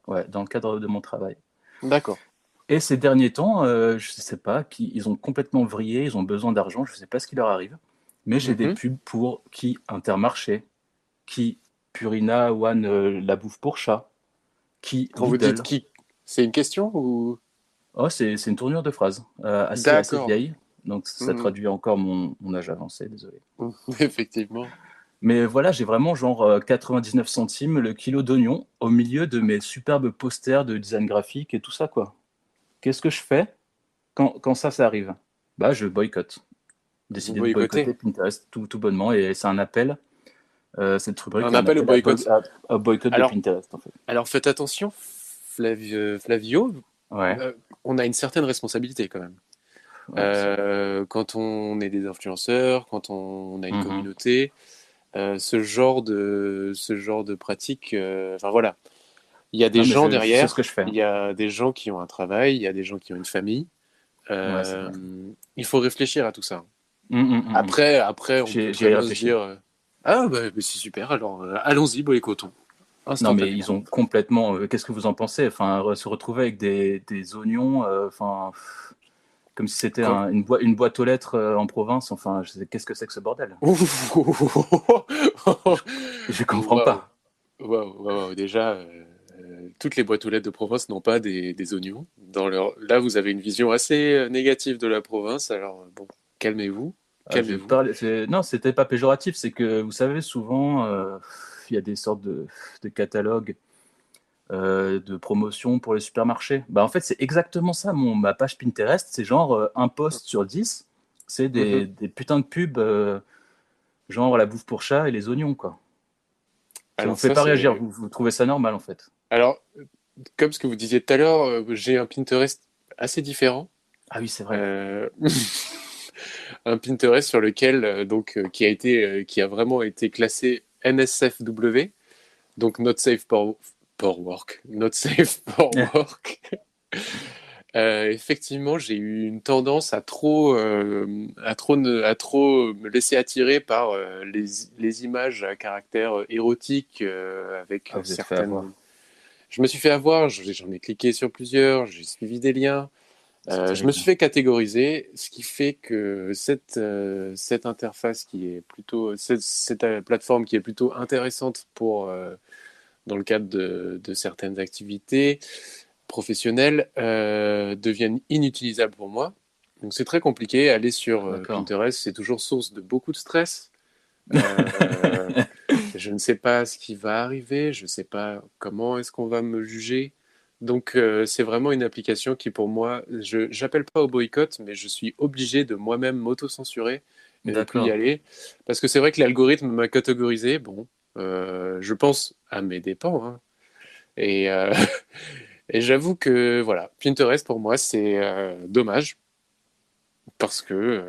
1. Ouais, dans le cadre de mon travail. D'accord. Et ces derniers temps, je ne sais pas, ils ont complètement vrillé, ils ont besoin d'argent, je ne sais pas ce qui leur arrive. Mais j'ai des pubs pour qui Intermarché, qui Purina One, la bouffe pour chat, qui Quand vous Lidl. dites qui, c'est une question ou... Oh, c'est une tournure de phrase assez D'accord. vieille. Donc ça traduit encore mon âge avancé, désolé. Effectivement. Mais voilà, j'ai vraiment genre 99 centimes le kilo d'oignons au milieu de mes superbes posters de design graphique et tout ça, quoi. Qu'est-ce que je fais quand ça arrive? Bah, je boycotte. Vous Décider de boycottez. boycotter Pinterest tout bonnement, et c'est un appel. Cette rubrique Un est un appel au appel boycott. à boycott de Alors, Pinterest, en fait. alors faites attention, Flavio, Ouais, on a une certaine responsabilité quand même. ouais, c'est vrai. Quand on est des influenceurs, quand on a une Mhm. communauté, ce genre de pratique, enfin voilà, il y a des Non, mais gens je sais derrière, ce que je fais. il y a des gens qui ont un travail, il y a des gens qui ont une famille. Ouais, c'est Euh, vrai. il faut réfléchir à tout ça. Mhm. Après, on peut très J'y ai bien se réfléchi. dire, ah bah, c'est super, alors allons-y, boycottons, Non, mais ils instantanément. ont complètement. Qu'est-ce que vous en pensez? Enfin, se retrouver avec des oignons, enfin, comme si c'était Quand... une boîte aux lettres en province. Enfin, qu'est-ce que c'est que ce bordel? Je comprends Waouh, pas. waouh, déjà, toutes les boîtes aux lettres de province n'ont pas des oignons. Là, vous avez une vision assez négative de la province, alors bon, calmez-vous, Je calmez-vous. parle. Non, c'était pas péjoratif. C'est que vous savez, souvent, il y a des sortes de catalogues de promotion pour les supermarchés. Bah, en fait, c'est exactement ça. Ma page Pinterest, c'est genre un post sur 10. C'est Mhm. des putains de pubs, genre la bouffe pour chat et les oignons, quoi. Ça vous Alors fait ça, pas réagir, c'est... vous trouvez ça normal, en fait. Alors, comme ce que vous disiez tout à l'heure, j'ai un Pinterest assez différent. Ah oui, c'est vrai. Euh, un Pinterest sur lequel qui a vraiment été classé NSFW, donc Not Safe for Work, Not Safe for Work. Effectivement, j'ai eu une tendance à trop me laisser attirer par les images à caractère érotique avec Ah, vous êtes fait certaines. avoir. Je me suis fait avoir, j'en ai cliqué sur plusieurs, j'ai suivi des liens. C'est Je me terrible. suis fait catégoriser, ce qui fait que cette interface qui est plutôt, cette plateforme qui est plutôt intéressante dans le cadre de certaines activités professionnelles, deviennent inutilisables pour moi. Donc c'est très compliqué. Aller sur D'accord. Pinterest, c'est toujours source de beaucoup de stress. Euh, je ne sais pas ce qui va arriver, je ne sais pas comment est-ce qu'on va me juger. Donc c'est vraiment une application qui pour moi, je j'appelle pas au boycott, mais je suis obligé de moi-même m'auto-censurer et de plus y D'accord. aller. Parce que c'est vrai que l'algorithme m'a catégorisé, bon, je pense à mes dépens, hein. Et, et j'avoue que voilà, Pinterest pour moi c'est dommage parce que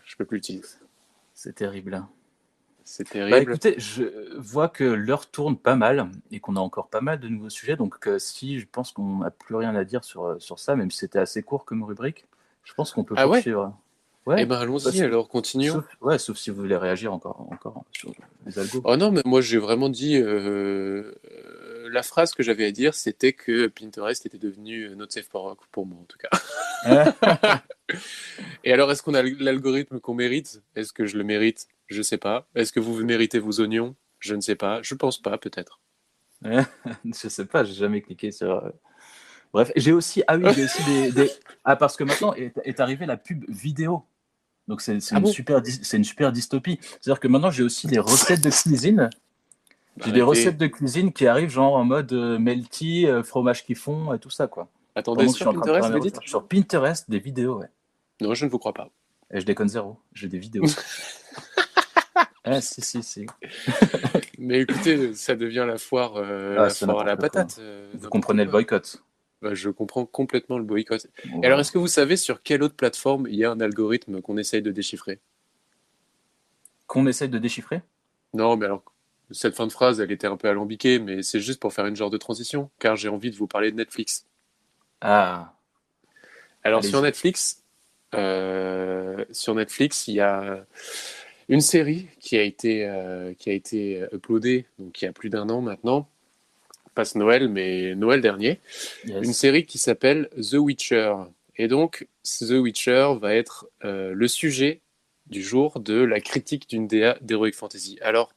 je peux plus l'utiliser. C'est terrible. C'est Bah terrible. écoutez, je vois que l'heure tourne pas mal et qu'on a encore pas mal de nouveaux sujets. Donc si je pense qu'on n'a plus rien à dire sur ça, même si c'était assez court comme rubrique, je pense qu'on peut Ah ouais? poursuivre. Eh Ouais, ben allons-y alors, continuons. sauf si vous voulez réagir encore sur les algos. Oh non, mais moi j'ai vraiment dit la phrase que j'avais à dire, c'était que Pinterest était devenu not safe pour moi en tout cas. Et alors, est-ce qu'on a l'algorithme qu'on mérite? Est-ce que je le mérite? Je sais pas. Est-ce que vous méritez vos oignons? Je ne sais pas. Je pense pas, peut-être. Je sais pas, j'ai jamais cliqué sur. Bref, j'ai aussi Ah, parce que maintenant est arrivée la pub vidéo. Donc Ah bon? c'est une super dystopie. C'est-à-dire que maintenant j'ai aussi des recettes de cuisine. Bah, J'ai des recettes arrêtez. de cuisine qui arrivent genre en mode melty, fromage qui fond et tout ça, quoi. Attendez, Pendant que je sur suis en train de faire Pinterest, mes vous dites? recherches sur Pinterest, des vidéos, ouais. Non, je ne vous crois pas. Et je déconne zéro, j'ai des vidéos. Ah, si. Mais écoutez, ça devient Ah, la c'est foire à la n'importe quoi. patate, Vous n'importe comprenez le quoi. boycott. Bah, je comprends complètement le boycott. Et alors, Voilà. est-ce que vous savez sur quelle autre plateforme il y a un algorithme qu'on essaye de déchiffrer? Qu'on essaye de déchiffrer? Non, mais alors, cette fin de phrase, elle était un peu alambiquée, mais c'est juste pour faire une genre de transition, car j'ai envie de vous parler de Netflix. Ah, Alors, allez-y. Sur Netflix, il y a une série qui a été uploadée, donc il y a plus d'un an maintenant, passe Noël, mais Noël dernier, une Yes. série qui s'appelle The Witcher. Et donc, The Witcher va être le sujet du jour de la critique d'une DA d'Heroic Fantasy. Alors,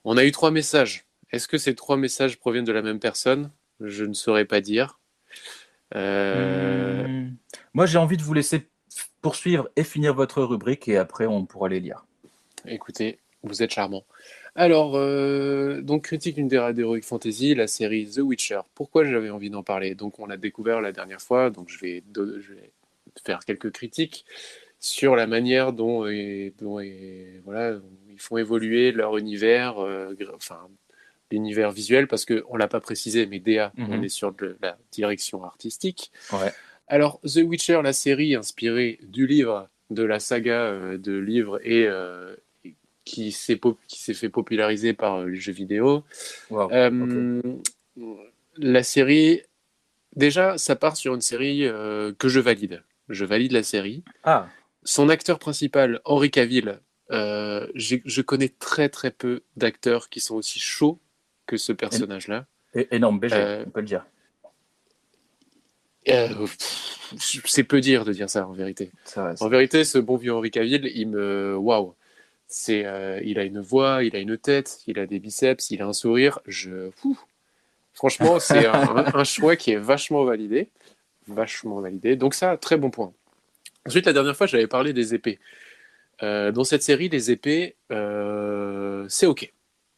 on a eu 3 messages. Est-ce que ces 3 messages proviennent de la même personne ? Je ne saurais pas dire. Moi, j'ai envie de vous laisser poursuivre et finir votre rubrique et après, on pourra les lire. Écoutez, vous êtes charmant. Alors, donc critique d'une DA d'Heroic Fantasy, la série The Witcher. Pourquoi j'avais envie d'en parler ? Donc, on l'a découvert la dernière fois, donc je vais faire quelques critiques sur la manière dont voilà, ils font évoluer leur univers, l'univers visuel, parce qu'on ne l'a pas précisé, mais DA, on est sur de la direction artistique. Ouais. Alors, The Witcher, la série inspirée du livre, de la saga de livres et qui s'est fait populariser par les jeux vidéo. Wow. La série, déjà, ça part sur une série que je valide. Je valide la série. Ah. Son acteur principal, Henry Cavill, je connais très très peu d'acteurs qui sont aussi chauds que ce personnage-là. Énorme BG, on peut le dire. C'est peu dire de dire ça en vérité. En vérité, ce bon vieux Henry Cavill, waouh. Il a une voix, il a une tête, il a des biceps, il a un sourire. Franchement, c'est un choix qui est vachement validé. Donc ça, très bon point. Ensuite, la dernière fois, j'avais parlé des épées. Dans cette série, les épées, c'est OK.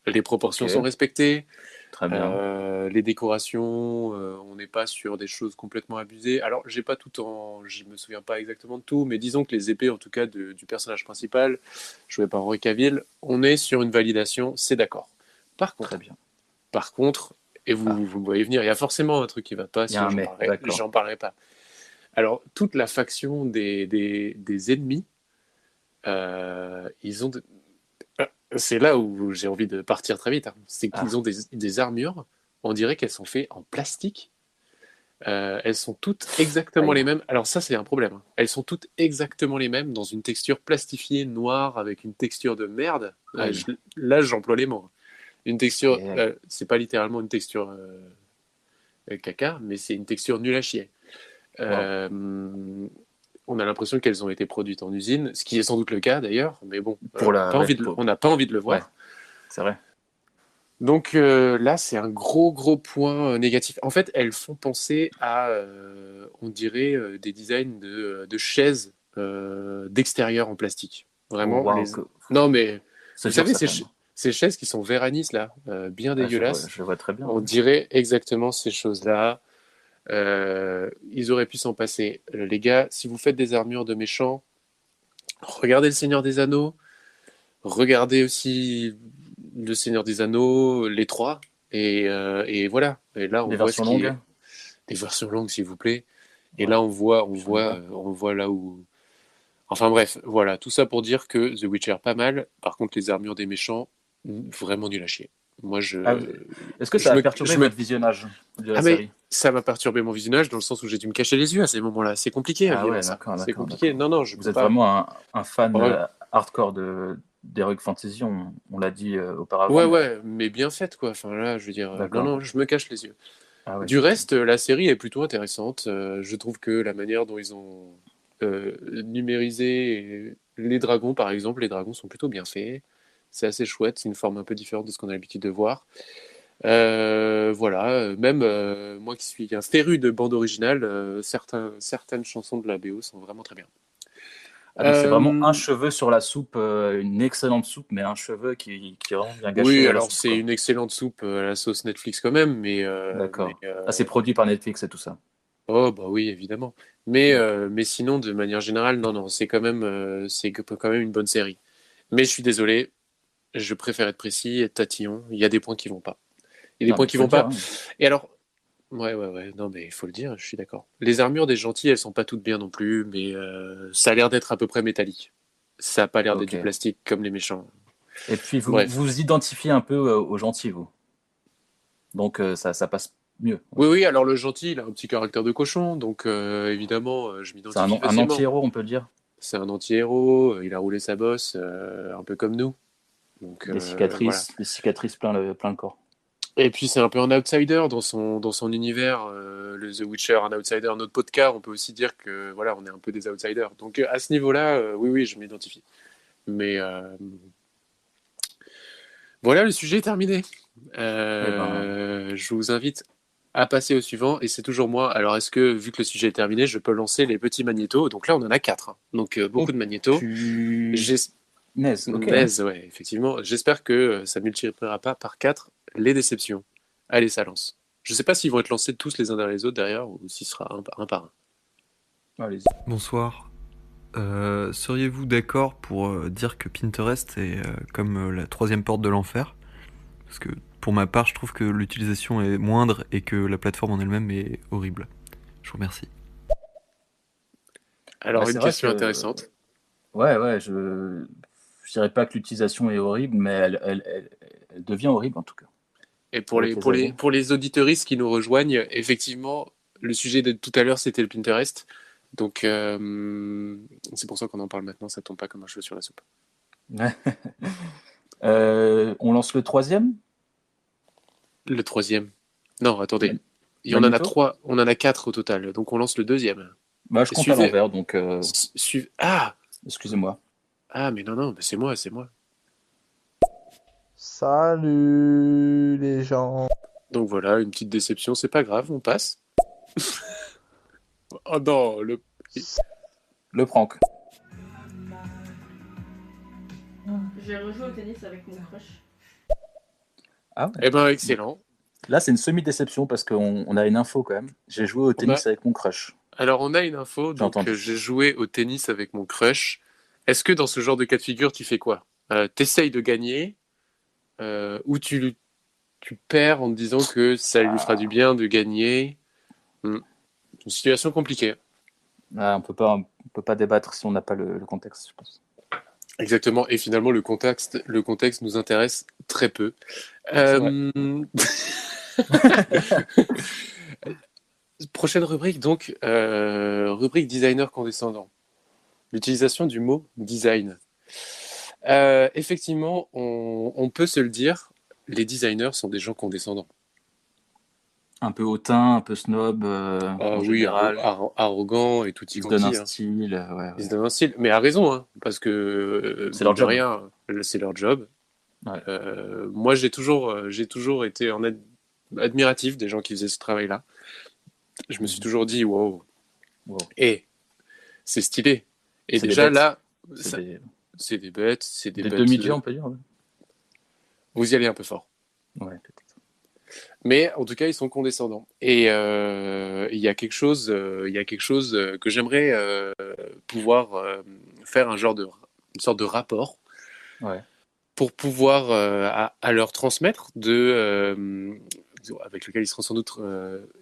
Les proportions sont respectées. Très bien. Les décorations, on n'est pas sur des choses complètement abusées. Alors, je me souviens pas exactement de tout, mais disons que les épées, en tout cas du personnage principal, joué par Henry Cavill, on est sur une validation, c'est d'accord. Par contre, et vous me voyez venir, il y a forcément un truc qui va pas, sinon j'en parlerai pas. Alors, toute la faction des ennemis, ils ont... C'est là où j'ai envie de partir très vite. C'est qu'ils ont des armures, on dirait qu'elles sont faites en plastique. Elles sont toutes exactement les mêmes. Alors ça, c'est un problème. Elles sont toutes exactement les mêmes, dans une texture plastifiée, noire, avec une texture de merde. Là, j'emploie les mots. Une texture, c'est pas littéralement une texture caca, mais c'est une texture nulle à chier. On a l'impression qu'elles ont été produites en usine, ce qui est sans doute le cas d'ailleurs, mais bon, on n'a pas envie de le voir. Ouais, c'est vrai. Donc là, c'est un gros point négatif. En fait, elles font penser à, on dirait, des designs de chaises d'extérieur en plastique. Vraiment. Non, mais vous savez, ces chaises qui sont Veranis, là, bien dégueulasses. Je vois très bien. On dirait exactement ces choses-là. Ils auraient pu s'en passer. Les gars, si vous faites des armures de méchants, regardez le Seigneur des Anneaux, regardez aussi le Seigneur des Anneaux, les 3, et voilà. Et là, on voit versions longues. Des versions longues, s'il vous plaît. Et là, on voit là où. Enfin bref, voilà, tout ça pour dire que The Witcher pas mal. Par contre, les armures des méchants, vraiment nul à chier. Moi, Est-ce que ça a perturbé votre visionnage de la série ? Ça m'a perturbé mon visionnage dans le sens où j'ai dû me cacher les yeux à ces moments-là. C'est compliqué à vivre, ça. C'est compliqué. D'accord. Non, vous êtes vraiment un fan hardcore d'Heroic Fantasy, on l'a dit auparavant. Ouais, mais bien faite, quoi. Enfin là, je veux dire, non, je me cache les yeux. Du reste, la série est plutôt intéressante. Je trouve que la manière dont ils ont numérisé les dragons, par exemple, les dragons sont plutôt bien faits. C'est assez chouette, c'est une forme un peu différente de ce qu'on a l'habitude de voir. Voilà, même moi qui suis un féru de bande originale, certaines chansons de la BO sont vraiment très bien. C'est vraiment un cheveu sur la soupe, une excellente soupe, mais un cheveu qui rend bien gâché. Oui, alors c'est une excellente soupe à la sauce Netflix quand même, mais... D'accord. C'est produit par Netflix et tout ça. Oh, bah oui, évidemment. Mais sinon, de manière générale, non, c'est quand même une bonne série. Mais je suis désolé, je préfère être précis, être tatillon. Il y a des points qui vont pas. Il y a des points qui vont pas. Et alors, ouais, non, mais il faut le dire, je suis d'accord. Les armures des gentils, elles sont pas toutes bien non plus, mais ça a l'air d'être à peu près métallique. Ça a pas l'air d'être du plastique comme les méchants. Et puis, vous identifiez un peu aux gentils, vous. Donc, ça passe mieux. Oui, alors le gentil, il a un petit caractère de cochon, donc évidemment, je m'identifie facilement. C'est un anti-héros, on peut le dire. C'est un anti-héros, il a roulé sa bosse, un peu comme nous. Donc, des cicatrices plein le corps. Et puis c'est un peu un outsider dans son univers. Le The Witcher, un outsider. Notre podcast, on peut aussi dire que voilà, on est un peu des outsiders. Donc à ce niveau-là, oui, je m'identifie. Mais voilà, le sujet est terminé. Eh ben, Je vous invite à passer au suivant. Et c'est toujours moi. Alors est-ce que, vu que le sujet est terminé, je peux lancer les petits magnétos? Donc là, on en a 4. Hein. Donc beaucoup oh, de magnétos. punaise, ok. Naise, ouais, effectivement. J'espère que ça ne multipliera pas par 4 les déceptions. Allez, ça lance. Je ne sais pas s'ils vont être lancés tous les uns derrière les autres derrière ou s'il sera un par un. Allez-y. Bonsoir. Seriez-vous d'accord pour dire que Pinterest est comme la troisième porte de l'enfer? Parce que pour ma part, je trouve que l'utilisation est moindre et que la plateforme en elle-même est horrible. Je vous remercie. Alors, C'est une vrai question que, intéressante. ouais, je dirais pas que l'utilisation est horrible, mais elle devient horrible en tout cas. Et pour Avec les années. pour les auditeuristes qui nous rejoignent, effectivement, le sujet de tout à l'heure, c'était le Pinterest. Donc, c'est pour ça qu'on en parle maintenant. Ça tombe pas comme un cheveu sur la soupe. On lance le troisième. Le troisième. Non, attendez. On en a Magneto 3, on en a 4 au total. Donc, on lance le deuxième. Bah, je compte à Suivez. l'envers, donc Ah! excusez-moi. Ah, mais non, c'est moi, c'est moi. Salut les gens. Donc voilà, une petite déception, c'est pas grave, on passe. Oh non, Le prank. J'ai rejoué au tennis avec mon crush. Ah ouais. Eh ben, excellent. Là, c'est une semi-déception parce qu'on a une info quand même. J'ai joué au tennis avec mon crush. Alors, on a une info, J'ai donc entendu. j'ai joué au tennis avec mon crush. Est-ce que dans ce genre de cas de figure, tu fais quoi? T'essayes de gagner ou tu perds en te disant que ça lui fera du bien de gagner? Une situation compliquée. Ah, on peut pas débattre si on n'a pas le contexte, je pense. Exactement, et finalement le contexte nous intéresse très peu. Prochaine rubrique, donc, rubrique designer condescendant. L'utilisation du mot design. Effectivement, on peut se le dire, les designers sont des gens condescendants. Un peu hautain, un peu snob, en Oui, général. arrogant et tout y Ils se donnent un quanti. style. Ils se donnent un style, mais à raison, hein, parce que C'est leur de job. rien, c'est leur job. Ouais. Moi, j'ai toujours été admiratif des gens qui faisaient ce travail-là. Je me suis toujours dit, wow. Et c'est stylé. Et C'est déjà des là, c'est des bêtes, c'est des des bêtes. demi-dieux, on peut dire. Ouais. Vous y allez un peu fort. Ouais, peut-être. Mais en tout cas, ils sont condescendants. Et il y a quelque chose que j'aimerais pouvoir faire une sorte de rapport Ouais. pour pouvoir à leur transmettre avec lequel ils seront sans doute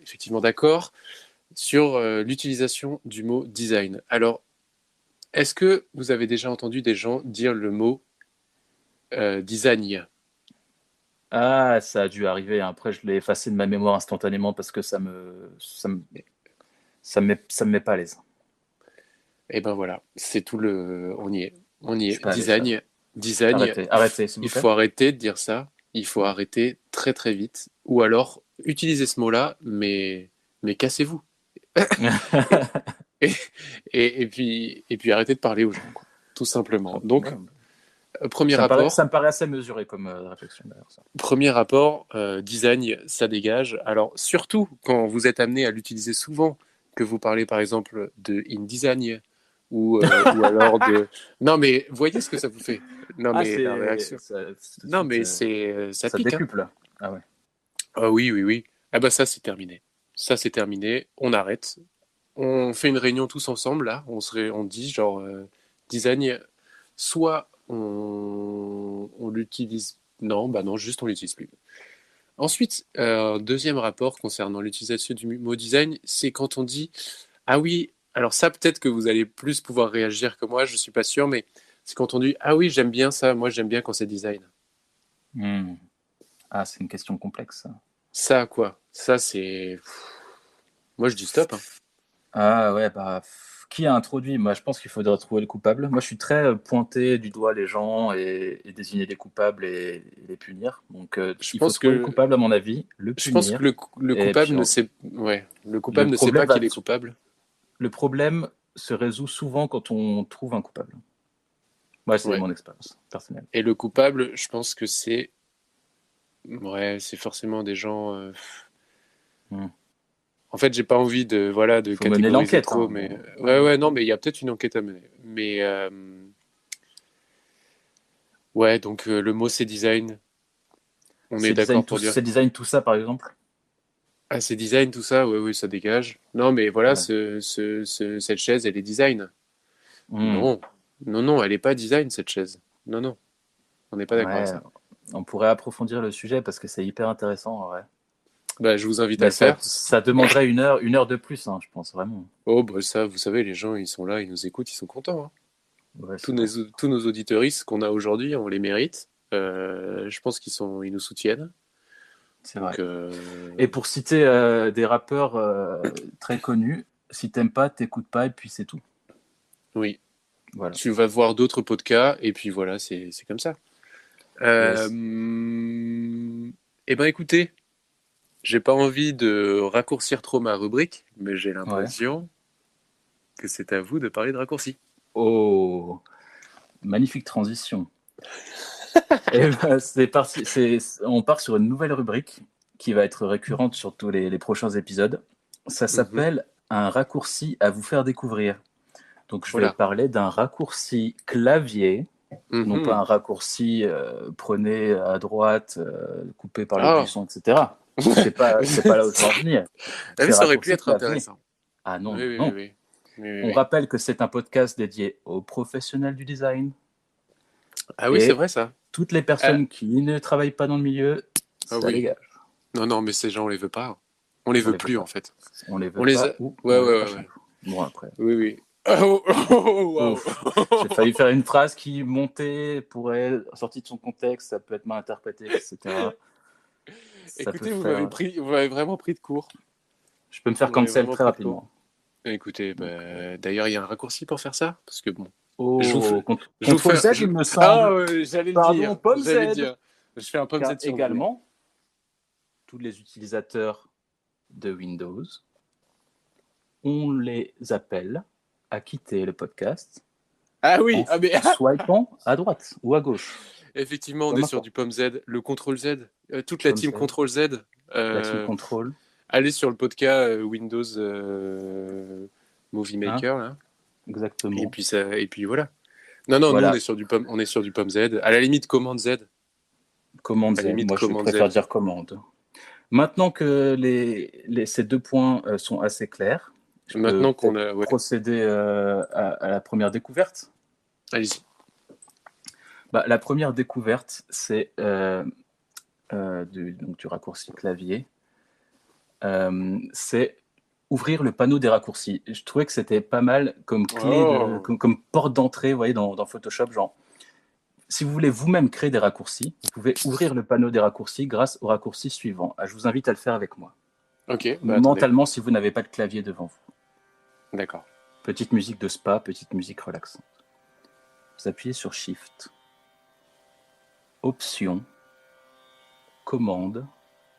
effectivement d'accord sur l'utilisation du mot design. Alors, est-ce que vous avez déjà entendu des gens dire le mot design? Ah, ça a dû arriver. Après, je l'ai effacé de ma mémoire instantanément parce que ça me met pas à l'aise. Et ben voilà, c'est tout on y est. Design. Arrêtez, s'il vous Il plaît. faut arrêter de dire ça. Il faut arrêter très très vite. Ou alors, utilisez ce mot-là, mais cassez-vous. et puis arrêtez de parler aux gens, quoi, tout simplement. Donc, premier rapport. Ça me paraît assez mesuré comme réflexion d'ailleurs. Ça. Premier rapport, design, ça dégage. Alors, surtout quand vous êtes amené à l'utiliser souvent, que vous parlez par exemple de InDesign ou alors de. Non, mais voyez ce que ça vous fait. Non, mais la réaction. Ça pique. Décuple. Hein. Ah ouais. Ah oui. Ah bah ça, c'est terminé. Ça, c'est terminé. On arrête. On fait une réunion tous ensemble, là. On dit genre, design, soit on l'utilise. Non, juste on l'utilise plus. Ensuite, deuxième rapport concernant l'utilisation du mot design, c'est quand on dit ah oui, alors ça peut-être que vous allez plus pouvoir réagir que moi, je suis pas sûr, mais c'est quand on dit ah oui, j'aime bien ça, moi j'aime bien quand c'est design. Ah, c'est une question complexe. Ça quoi? Ça c'est. Moi je dis stop. Hein. Ah ouais, qui a introduit? Moi, je pense qu'il faudrait trouver le coupable. Moi, je suis très pointer du doigt les gens et désigner les coupables et les punir. Donc, Je il faut pense trouver le que coupable, à mon avis, le je pense que punir. le Et coupable puis, le le coupable ne sait problème pas va, qu'il est coupable. le problème se résout souvent quand on trouve un coupable. Moi, c'est Ouais. mon expérience personnelle. Et le coupable, je pense que c'est forcément des gens. Hmm. En fait, j'ai pas envie de Faut mener catégoriser l'enquête, trop, hein. mais ouais, non, mais il y a peut-être une enquête à mener. Mais ouais, donc le mot c'est design. On est d'accord pour dire. C'est design tout ça, par exemple. Ah, c'est design tout ça, oui, ça dégage. Non, mais voilà, Ouais. cette chaise, elle est design. Hmm. Non, elle est pas design cette chaise. Non, on n'est pas d'accord avec Ouais, ça. on pourrait approfondir le sujet parce que c'est hyper intéressant, en vrai. Bah, je vous invite à Mais le faire. ça demanderait une heure de plus, hein, je pense, vraiment. Oh, bah ça, vous savez, les gens, ils sont là, ils nous écoutent, ils sont contents, hein. Ouais, Tous c'est vrai. tous nos auditeuristes qu'on a aujourd'hui, on les mérite. Je pense ils nous soutiennent. C'est Donc, vrai. Et pour citer des rappeurs très connus, si t'aimes pas, t'écoutes pas, et puis c'est tout. oui, Voilà. tu vas voir d'autres podcasts, et puis voilà, c'est comme ça. Yes. Eh ben, écoutez, j'ai pas envie de raccourcir trop ma rubrique, mais j'ai Ouais. l'impression que c'est à vous de parler de raccourcis. Oh, magnifique transition. Et ben, c'est parti. On part sur une nouvelle rubrique qui va être récurrente sur tous les prochains épisodes. Ça s'appelle un raccourci à vous faire découvrir. Donc, je vais Voilà. parler d'un raccourci clavier, non pas un raccourci prenez à droite, coupé par le Ah. buisson, etc. C'est pas là où je veux en venir. Ah, mais C'est ça aurait pu raccourci être clavier. intéressant. Ah non, Oui. non. Oui, On rappelle que c'est un podcast dédié aux professionnels du design. Ah oui, Et c'est vrai ça. toutes les personnes qui ne travaillent pas dans le milieu, Ah ça oui. dégage. Non, mais ces gens, on les veut pas. On les veut plus, pas. en fait. On les veut On les pas a... ou Ouais, on les ouais. prochain. Bon, après. Oui. Wow. Ouf. J'ai failli faire une phrase qui montait, pourrait, sortie de son contexte, ça peut être mal interprété, etc. Écoutez, vous m'avez vraiment pris de court. Je peux me faire Vous m'avez cancel vraiment très pris de court. rapidement. Écoutez, d'ailleurs, il y a un raccourci pour faire ça. Parce que bon. Oh, je vous fais... Contrôle Z, il me semble. Ah, j'allais le Pardon, dire. pomme J'allais Z. dire. Je fais un pomme Z sur également, tous les utilisateurs de Windows, on les appelle à quitter le podcast. Ah oui, swipant à droite ou à gauche. Effectivement, on est sur du pomme Z, le Ctrl Z, toute la team Ctrl Z. La team Control. Allez sur le podcast Windows Movie Maker là. Exactement. Et puis voilà. Non, voilà. nous on est sur du pomme Z. À la limite commande Z. Commande Z. Moi, je préfère dire commande. Maintenant que ces deux points sont assez clairs, je peux procéder à la première découverte. Allez-y. La première découverte, c'est du raccourci clavier. C'est ouvrir le panneau des raccourcis. Je trouvais que c'était pas mal comme clé, comme porte d'entrée, vous voyez, dans Photoshop. Genre, si vous voulez vous-même créer des raccourcis, vous pouvez ouvrir le panneau des raccourcis grâce au raccourci suivant. Je vous invite à le faire avec moi. Ok. Mentalement, si vous n'avez pas de clavier devant vous. D'accord. Petite musique de spa, petite musique relaxante. Vous appuyez sur Shift, Option, Commande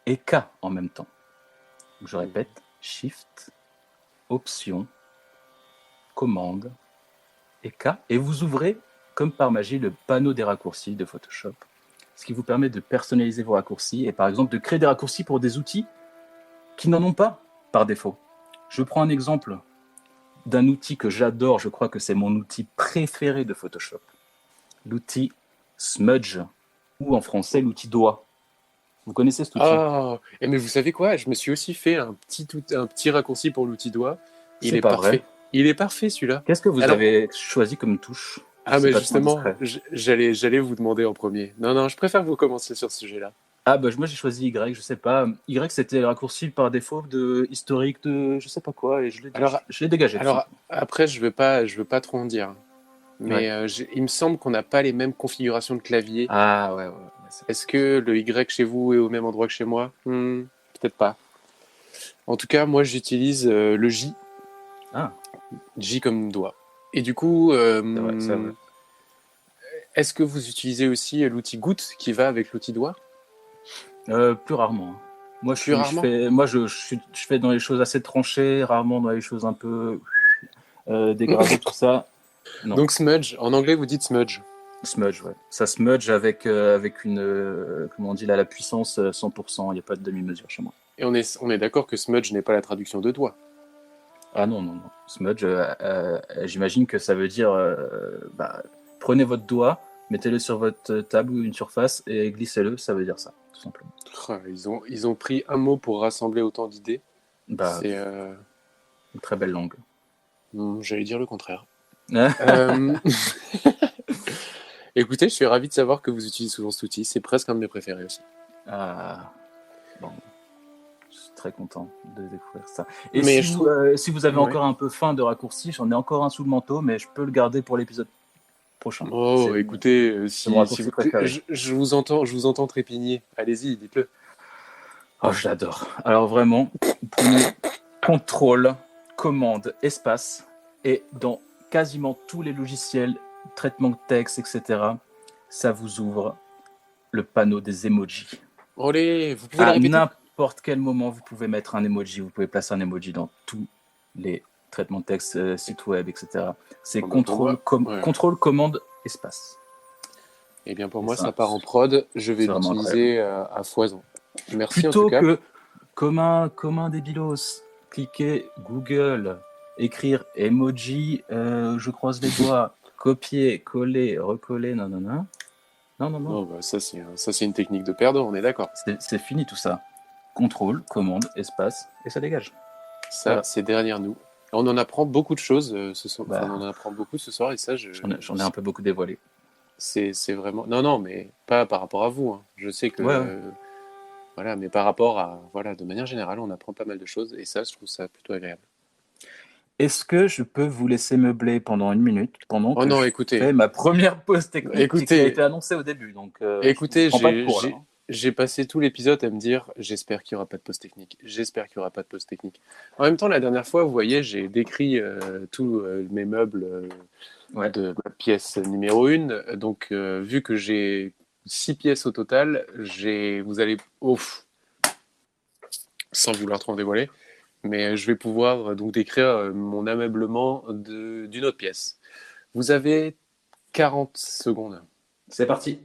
et K en même temps. Je répète, Shift, Option, Commande et K. Et vous ouvrez, comme par magie, le panneau des raccourcis de Photoshop. Ce qui vous permet de personnaliser vos raccourcis et par exemple de créer des raccourcis pour des outils qui n'en ont pas par défaut. Je prends un exemple d'un outil que j'adore, je crois que c'est mon outil préféré de Photoshop. L'outil Smudge, ou en français l'outil doigt. Vous connaissez cet outil? Mais vous savez quoi? Je me suis aussi fait un petit raccourci pour l'outil doigt. Il est parfait. Vrai. Il est parfait celui-là. Qu'est-ce que vous avez choisi comme touche? Mais justement, j'allais vous demander en premier. Non, je préfère que vous commenciez sur ce sujet-là. Moi j'ai choisi Y, je sais pas. Y c'était le raccourci par défaut de historique de je sais pas quoi et je l'ai dégagé. Alors après je veux pas trop en dire. Mais il me semble qu'on n'a pas les mêmes configurations de clavier. Ah ouais. Est-ce que le Y chez vous est au même endroit que chez moi? Peut-être pas. En tout cas, moi j'utilise le J. Ah, J comme doigt. Et du coup, c'est vrai. est-ce que vous utilisez aussi l'outil goutte qui va avec l'outil doigt? Plus rarement. Moi, Plus rarement? je fais dans les choses assez tranchées, rarement dans les choses un peu dégradées, tout ça. Non. Donc smudge, en anglais vous dites smudge. Smudge, ouais. Ça smudge avec une, comment on dit là, la puissance 100%. Il n'y a pas de demi-mesure chez moi. Et on est d'accord que smudge n'est pas la traduction de doigt. Ah non, non, non. Smudge, j'imagine que ça veut dire prenez votre doigt, mettez-le sur votre table ou une surface et glissez-le, ça veut dire ça, tout simplement. Ah, ils ont pris un mot pour rassembler autant d'idées. Bah, C'est, une très belle langue. j'allais dire le contraire. Écoutez, je suis ravi de savoir que vous utilisez souvent cet outil. C'est presque un de mes préférés aussi. Ah, bon. Je suis très content de découvrir ça. Et Mais si vous avez encore un peu faim de raccourci, j'en ai encore un sous le manteau, mais je peux le garder pour l'épisode prochain. Oh, C'est- écoutez, c'est mon raccourci préféré. je vous entends trépigner. Allez-y, dites-le. Oh, je l'adore. Alors vraiment, prenez contrôle, commande, espace, et dans quasiment tous les logiciels, traitement de texte, etc., ça vous ouvre le panneau des emojis. Allez, vous pouvez le À répéter? n'importe quel moment, vous pouvez mettre un emoji, vous pouvez placer un emoji dans tous les traitements de texte, sites web, etc. C'est Oh, bah, pour moi, ouais. contrôle, commande, espace. Eh bien, pour C'est moi, ça. ça part en prod. Je vais C'est vraiment l'utiliser à foison. Merci Plutôt en tout cas. que comme un débilos, cliquer Google, écrire emoji, je croise les doigts, copier, coller, recoller, non. Oh, bah, ça, c'est une technique de perdant, on est d'accord. C'est fini tout ça. Contrôle, commande, espace, et ça dégage. Ça, Voilà. c'est derrière nous. On en apprend beaucoup de choses ce soir. Bah. Enfin, on en apprend beaucoup ce soir et ça, J'en ai un peu beaucoup dévoilé. c'est vraiment. Non, mais pas par rapport à vous. Hein. Je sais que. Ouais. Voilà, mais par rapport à. Voilà, de manière générale, on apprend pas mal de choses et ça, je trouve ça plutôt agréable. Est-ce que je peux vous laisser meubler pendant 1 minute pendant Oh que non, je écoutez. fais ma première pause technique Écoutez. qui a été annoncée au début. Donc, Écoutez, je prends pas de cours, là, hein. j'ai passé tout l'épisode à me dire j'espère qu'il n'y aura pas de pause technique. J'espère qu'il n'y aura pas de pause technique. En même temps, la dernière fois, vous voyez, j'ai décrit tous mes meubles Ouais. de ma pièce numéro 1. Donc, vu que j'ai 6 pièces au total, vous allez. Ouf, sans vouloir trop en dévoiler, mais je vais pouvoir donc décrire mon ameublement d'une autre pièce. Vous avez 40 secondes. C'est parti.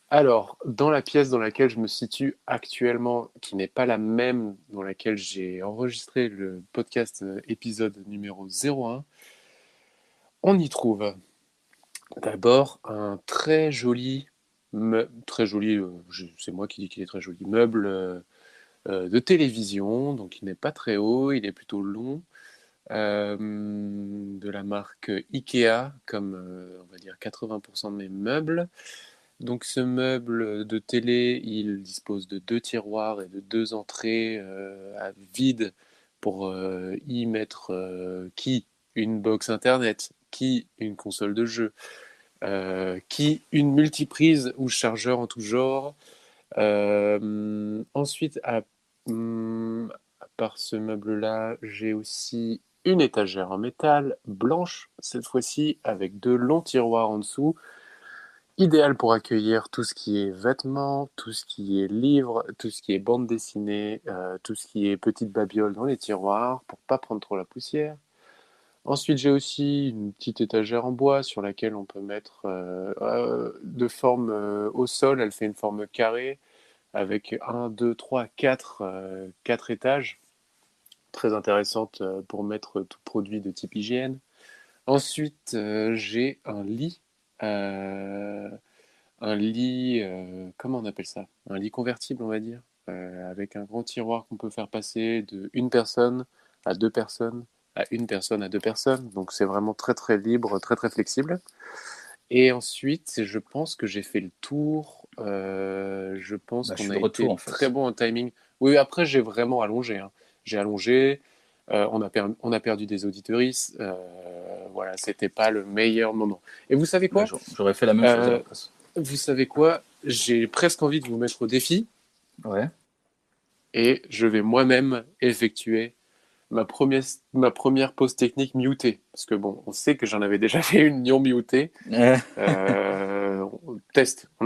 Alors, dans la pièce dans laquelle je me situe actuellement, qui n'est pas la même dans laquelle j'ai enregistré le podcast épisode numéro 01, on y trouve d'abord un très joli, c'est moi qui dis qu'il est très joli, meuble de télévision, donc il n'est pas très haut, il est plutôt long, de la marque Ikea, comme on va dire 80% de mes meubles. Donc ce meuble de télé, il dispose de 2 tiroirs et de 2 entrées à vide pour y mettre qui une box internet, qui une console de jeu, qui une multiprise ou chargeur en tout genre. Ensuite, à part ce meuble-là, j'ai aussi une étagère en métal blanche, cette fois-ci avec 2 longs tiroirs en dessous. Idéal pour accueillir tout ce qui est vêtements, tout ce qui est livres, tout ce qui est bande dessinée, tout ce qui est petite babiole dans les tiroirs pour pas prendre trop la poussière. Ensuite, j'ai aussi une petite étagère en bois sur laquelle on peut mettre de forme au sol. Elle fait une forme carrée avec 1, 2, 3, 4 étages. Très intéressante pour mettre tout produit de type hygiène. Ensuite, j'ai un lit. Comment on appelle ça? Un lit convertible, on va dire, avec un grand tiroir qu'on peut faire passer de une personne à 2 personnes, à une personne à 2 personnes. Donc c'est vraiment très très libre, très très flexible. Et ensuite, je pense que j'ai fait le tour. Je pense Je qu'on suis a de retour, été en fait. très bon en timing. Oui, après j'ai vraiment allongé. Hein. J'ai allongé. On a perdu des auditorices. Voilà, c'était pas le meilleur moment. Et vous savez quoi? J'aurais fait la même chose à la place. Vous savez quoi? J'ai presque envie de vous mettre au défi Ouais. et je vais moi-même effectuer ma première pause technique mutée. Parce que bon, on sait que j'en avais déjà fait une non mutée. On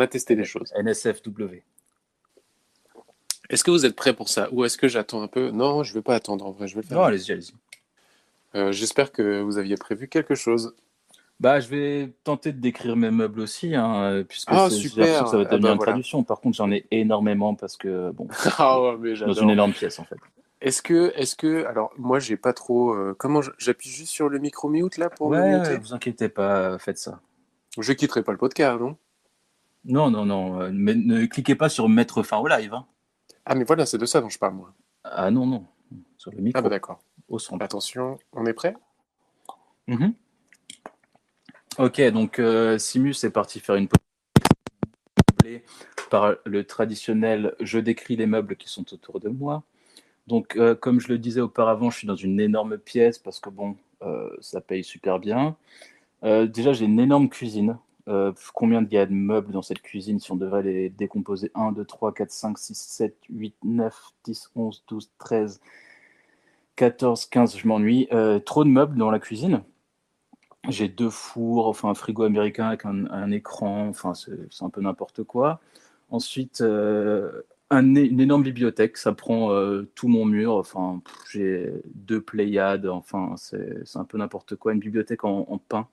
a testé des choses. NSFW. Est-ce que vous êtes prêts pour ça? Ou est-ce que j'attends un peu? Non, je ne vais pas attendre en vrai, je vais le faire. Non, allez-y, allez-y. J'espère que vous aviez prévu quelque chose. Bah, je vais tenter de décrire mes meubles aussi, hein, puisque Ah, j'ai l'impression que ça va super! devenir une Voilà. traduction. Par contre, j'en ai énormément parce que, bon, Ah ouais, mais je suis dans une j'adore. énorme pièce, en fait. Alors, moi, j'ai pas trop. Comment j'appuie juste sur le micro mute là pour me Ouais, muter? vous inquiétez pas, faites ça. Je quitterai pas le podcast, non? Non, non, non, mais ne cliquez pas sur mettre fin au live, hein. Ah, mais voilà, c'est de ça dont je parle, moi. Ah non, non, sur le Ah, micro, bah d'accord. au centre. Attention, on est prêt? Mhm. Ok, donc Simus est parti faire une pause par le traditionnel « je décris les meubles qui sont autour de moi ». Donc, comme je le disais auparavant, je suis dans une énorme pièce parce que, bon, ça paye super bien. Déjà, j'ai une énorme cuisine. Combien il y a de meubles dans cette cuisine si on devrait les décomposer? 1, 2, 3, 4, 5, 6, 7, 8, 9, 10, 11, 12, 13, 14, 15, je m'ennuie. Trop de meubles dans la cuisine. J'ai 2 fours, enfin un frigo américain avec un écran, enfin c'est un peu n'importe quoi. Ensuite, une énorme bibliothèque, ça prend tout mon mur, enfin j'ai 2 Pléiades, enfin c'est un peu n'importe quoi. Une bibliothèque en pain,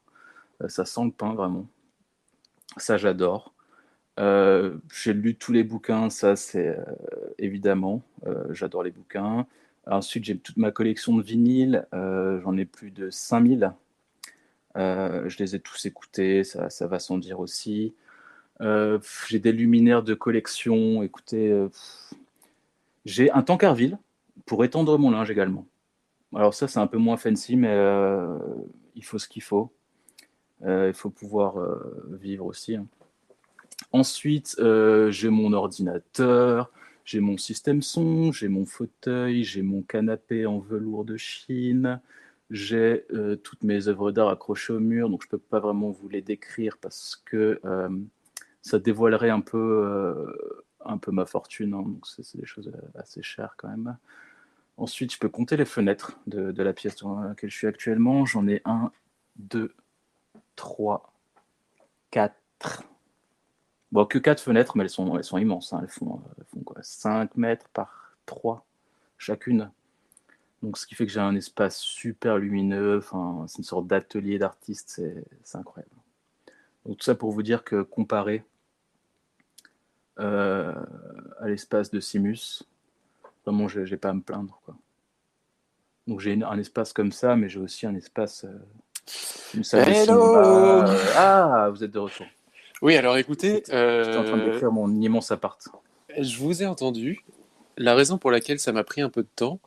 ça sent le pain vraiment. Ça j'adore. J'ai lu tous les bouquins, ça c'est évidemment, j'adore les bouquins. Ensuite j'ai toute ma collection de vinyles, j'en ai plus de 5000. Je les ai tous écoutés, ça va sans dire aussi. J'ai des luminaires de collection. Écoutez, j'ai un Tankerville pour étendre mon linge également. Alors ça, c'est un peu moins fancy, mais il faut ce qu'il faut. Il faut pouvoir vivre aussi, hein. Ensuite, j'ai mon ordinateur, j'ai mon système son, j'ai mon fauteuil, j'ai mon canapé en velours de Chine, j'ai toutes mes œuvres d'art accrochées au mur, donc je ne peux pas vraiment vous les décrire parce que ça dévoilerait un peu ma fortune, hein, donc c'est des choses assez chères quand même. Ensuite, je peux compter les fenêtres de la pièce dans laquelle je suis actuellement. J'en ai 1, 2, 3, 4. Bon, que 4 fenêtres, mais elles sont immenses, hein. Elles font quoi, 5 mètres par 3 chacune. Donc, ce qui fait que j'ai un espace super lumineux. Enfin, c'est une sorte d'atelier d'artiste. C'est incroyable. Donc, tout ça pour vous dire que comparé à l'espace de Simus, vraiment, je n'ai pas à me plaindre, quoi. Donc, j'ai un espace comme ça, mais j'ai aussi un espace, une salle de cinéma. Ah, vous êtes de retour. Oui, alors écoutez, J'étais en train de décrire mon immense appart. je vous ai entendu. La raison pour laquelle ça m'a pris un peu de temps,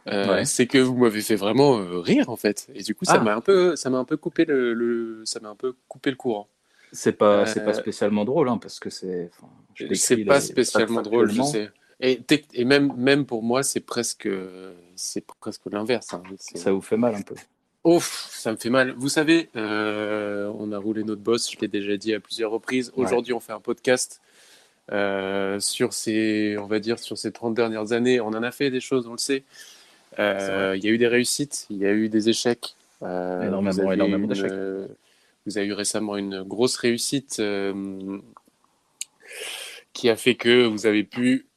Ouais. c'est que vous m'avez fait vraiment rire en fait. Et du coup, ça m'a un peu coupé ça m'a un peu coupé le courant. C'est pas spécialement drôle, hein, parce que je décris C'est pas les spécialement drôle, je sais. Et même pour moi, c'est presque l'inverse, hein. Ça vous fait mal un peu. Ouf, ça me fait mal. Vous savez, on a roulé notre boss, je l'ai déjà dit à plusieurs reprises. Ouais. Aujourd'hui, on fait un podcast sur ces 30 dernières années. On en a fait des choses, on le sait. Il y a eu des réussites, il y a eu des échecs. Énormément d'échecs. Vous avez eu récemment une grosse réussite qui a fait que vous avez pu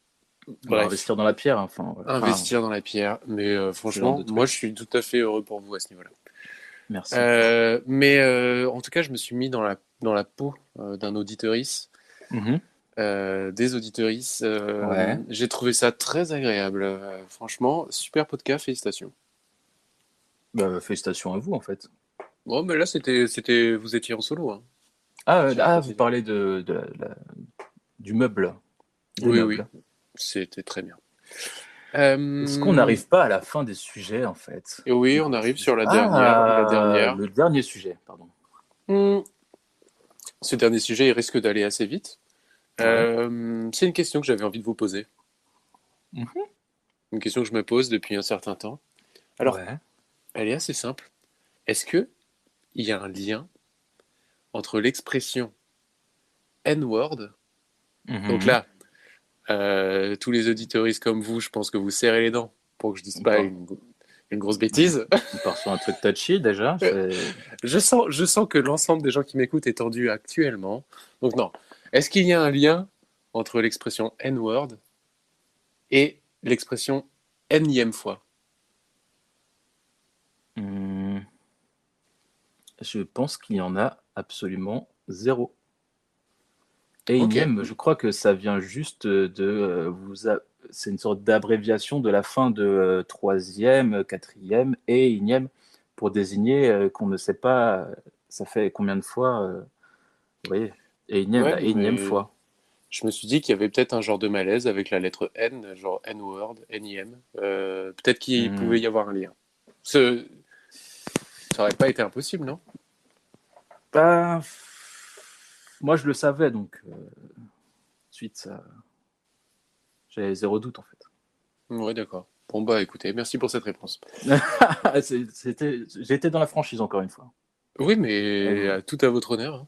Investir dans la pierre, enfin. Voilà. Investir dans la pierre. Mais franchement, moi, je suis tout à fait heureux pour vous à ce niveau-là. Merci. Mais en tout cas, je me suis mis dans la peau d'un auditorice, des auditorices. Ouais. J'ai trouvé ça très agréable. Franchement, super podcast, félicitations. Bah, félicitations à vous, en fait. Bon, mais là, vous étiez en solo, hein. Vous parlez du meuble. Oui, c'était très bien. Est-ce qu'on n'arrive pas à la fin des sujets, en fait? Et oui, on arrive sur la dernière. Le dernier sujet, pardon. Ce dernier sujet, il risque d'aller assez vite. C'est une question que j'avais envie de vous poser. Une question que je me pose depuis un certain temps. Alors, elle est assez simple. Est-ce qu'il y a un lien entre l'expression N-word, donc là, tous les auditeuristes comme vous, je pense que vous serrez les dents pour que je dise pas une Une grosse bêtise. On part sur un truc touchy déjà. Je sens que l'ensemble des gens qui m'écoutent est tendu actuellement. Donc non. Est-ce qu'il y a un lien entre l'expression N-word et l'expression énième fois? Je pense qu'il y en a absolument zéro. Et énième, je crois que ça vient juste c'est une sorte d'abréviation de la fin de troisième, quatrième et énième pour désigner qu'on ne sait pas, ça fait combien de fois, vous voyez, énième, la énième fois. Je me suis dit qu'il y avait peut-être un genre de malaise avec la lettre N, genre N-word, N-I-M. Peut-être qu'il pouvait y avoir un lien. Ça aurait pas été impossible, non? Bah, moi, je le savais, donc suite, ça... j'avais zéro doute, en fait. Ouais, d'accord. Bon, bah, écoutez, merci pour cette réponse. J'étais dans la franchise, encore une fois. Oui, mais tout à votre honneur.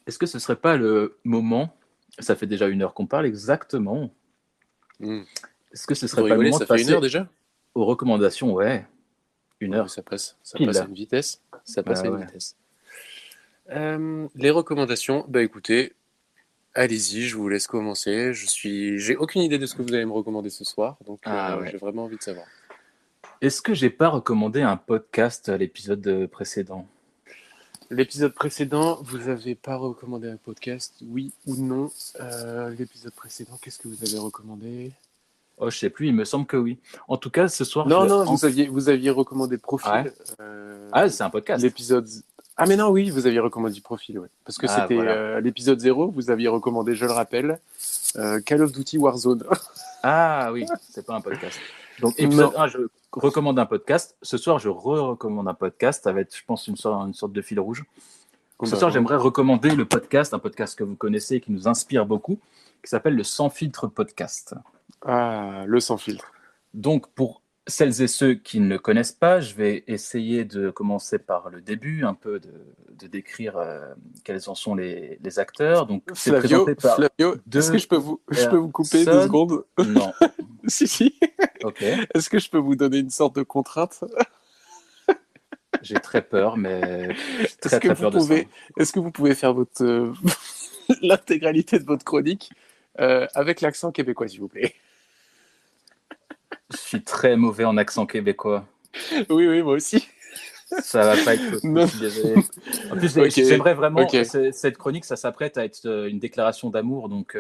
Est-ce que ce serait pas le moment, ça fait déjà 1 heure qu'on parle exactement, est-ce que ce serait pas le moment de passer 1 heure déjà aux recommandations? Ouais, 1 heure. Ça passe à une vitesse. Ça passe à une vitesse. Les recommandations, bah écoutez, allez-y, je vous laisse commencer. J'ai aucune idée de ce que vous allez me recommander ce soir, donc j'ai vraiment envie de savoir. Est-ce que j'ai pas recommandé un podcast à l'épisode précédent? L'épisode précédent, vous avez pas recommandé un podcast, oui ou non? L'épisode précédent, qu'est-ce que vous avez recommandé? Oh, je sais plus, il me semble que oui. En tout cas, ce soir... vous aviez recommandé Profil. Ouais. C'est un podcast. L'épisode... Ah mais non, oui, vous aviez recommandé Profil, ouais. Parce que c'était l'épisode 0, vous aviez recommandé, je le rappelle, Call of Duty Warzone. Ah oui, c'est pas un podcast. Donc, épisode 1, je recommande un podcast. Ce soir, je recommande un podcast. Ça va être, je pense, une sorte de fil rouge. Ce soir, j'aimerais recommander un podcast que vous connaissez et qui nous inspire beaucoup, qui s'appelle le Sans Filtre Podcast. Ah, le Sans Filtre. Donc, pour celles et ceux qui ne le connaissent pas, je vais essayer de commencer par le début, un peu de décrire quels en sont les acteurs. Donc, Flavio, est-ce que je peux vous couper 2 secondes? Non. Si. Ok. Est-ce que je peux vous donner une sorte de contrainte? J'ai très peur, mais est-ce que vous pouvez faire l'intégralité de votre chronique avec l'accent québécois, s'il vous plaît? Je suis très mauvais en accent québécois. Oui, moi aussi. Ça va pas être possible. Désolé. En plus, j'aimerais vraiment. Cette chronique, ça s'apprête à être une déclaration d'amour, donc.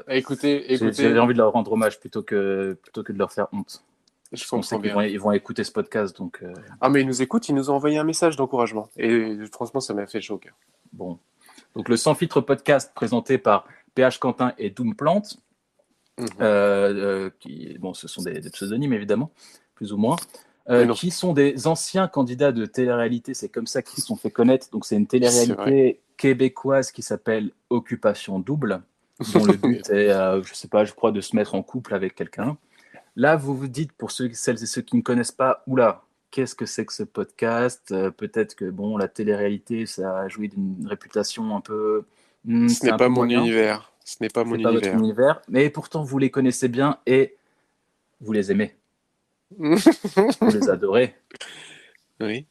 Écoutez. J'ai envie de leur rendre hommage plutôt que de leur faire honte. Je comprends bien. Ils vont écouter ce podcast, donc. Ah, mais ils nous écoutent, ils nous ont envoyé un message d'encouragement. Et franchement, ça m'a fait chaud au cœur. Bon. Donc, le Sans Filtre Podcast présenté par PH Quentin et Doom Plante. Ce sont des pseudonymes, évidemment, plus ou moins. Qui sont des anciens candidats de télé-réalité. C'est comme ça qu'ils se sont fait connaître. Donc, c'est une télé-réalité québécoise qui s'appelle Occupation Double, dont le but est, je crois, de se mettre en couple avec quelqu'un. Là, vous vous dites, pour celles et ceux qui ne connaissent pas, oula, qu'est-ce que c'est que ce podcast? Peut-être que, la télé-réalité, ça a joué d'une réputation un peu... Ce n'est pas mon univers. Ce n'est pas mon univers. Votre univers, mais pourtant, vous les connaissez bien et vous les aimez. Vous les adorez. Oui.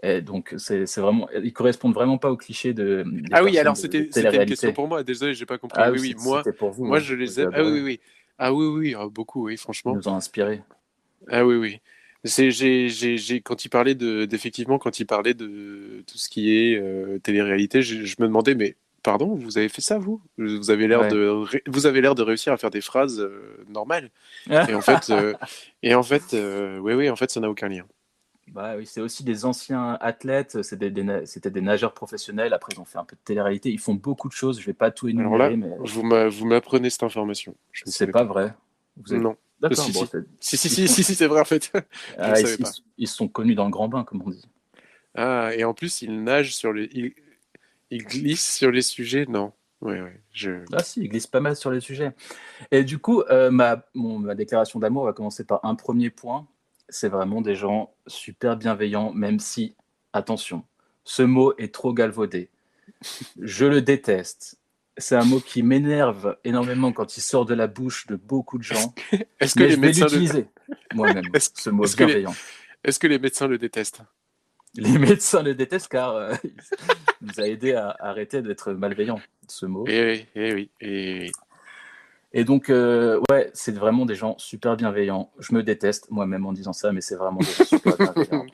Et donc, c'est vraiment, ils correspondent vraiment pas au cliché de. Ah oui, alors c'était une question pour moi. Désolé, j'ai pas compris. Ah, oui, c'était pour vous. Moi, je les aime. Ah oui, beaucoup, oui, franchement. Ils nous ont inspirés. Ah oui. Quand il parlait d'effectivement, quand il parlait de tout ce qui est télé-réalité, je me demandais, mais pardon, vous avez fait ça, vous? Vous avez l'air de réussir à faire des phrases normales. Et en fait, en fait, ça n'a aucun lien. Bah oui, c'est aussi des anciens athlètes. C'était des nageurs professionnels. Après, ils ont fait un peu de télé-réalité. Ils font beaucoup de choses. Je vais pas tout énumérer. Alors là, vous m'apprenez cette information. C'est pas vrai. Non. D'accord. Si, c'est vrai en fait. Ils sont connus dans le grand bain, comme on dit. Ah, et en plus, ils nagent ils glissent sur les sujets. Non. Ah si, ils glissent pas mal sur les sujets. Et du coup, ma déclaration d'amour va commencer par un premier point. C'est vraiment des gens super bienveillants, même si, attention, ce mot est trop galvaudé. Je le déteste. c'est un mot qui m'énerve énormément quand il sort de la bouche de beaucoup de gens. Est-ce que Mais les je vais médecins l'utiliser moi-même, Est-ce- ce mot est-ce que les- bienveillant. Est-ce que les médecins le détestent? Les médecins le détestent car il nous a aidé à arrêter d'être malveillant, ce mot. Eh oui. Et donc, ouais, c'est vraiment des gens super bienveillants. Je me déteste moi-même en disant ça, mais c'est vraiment des gens super bienveillants.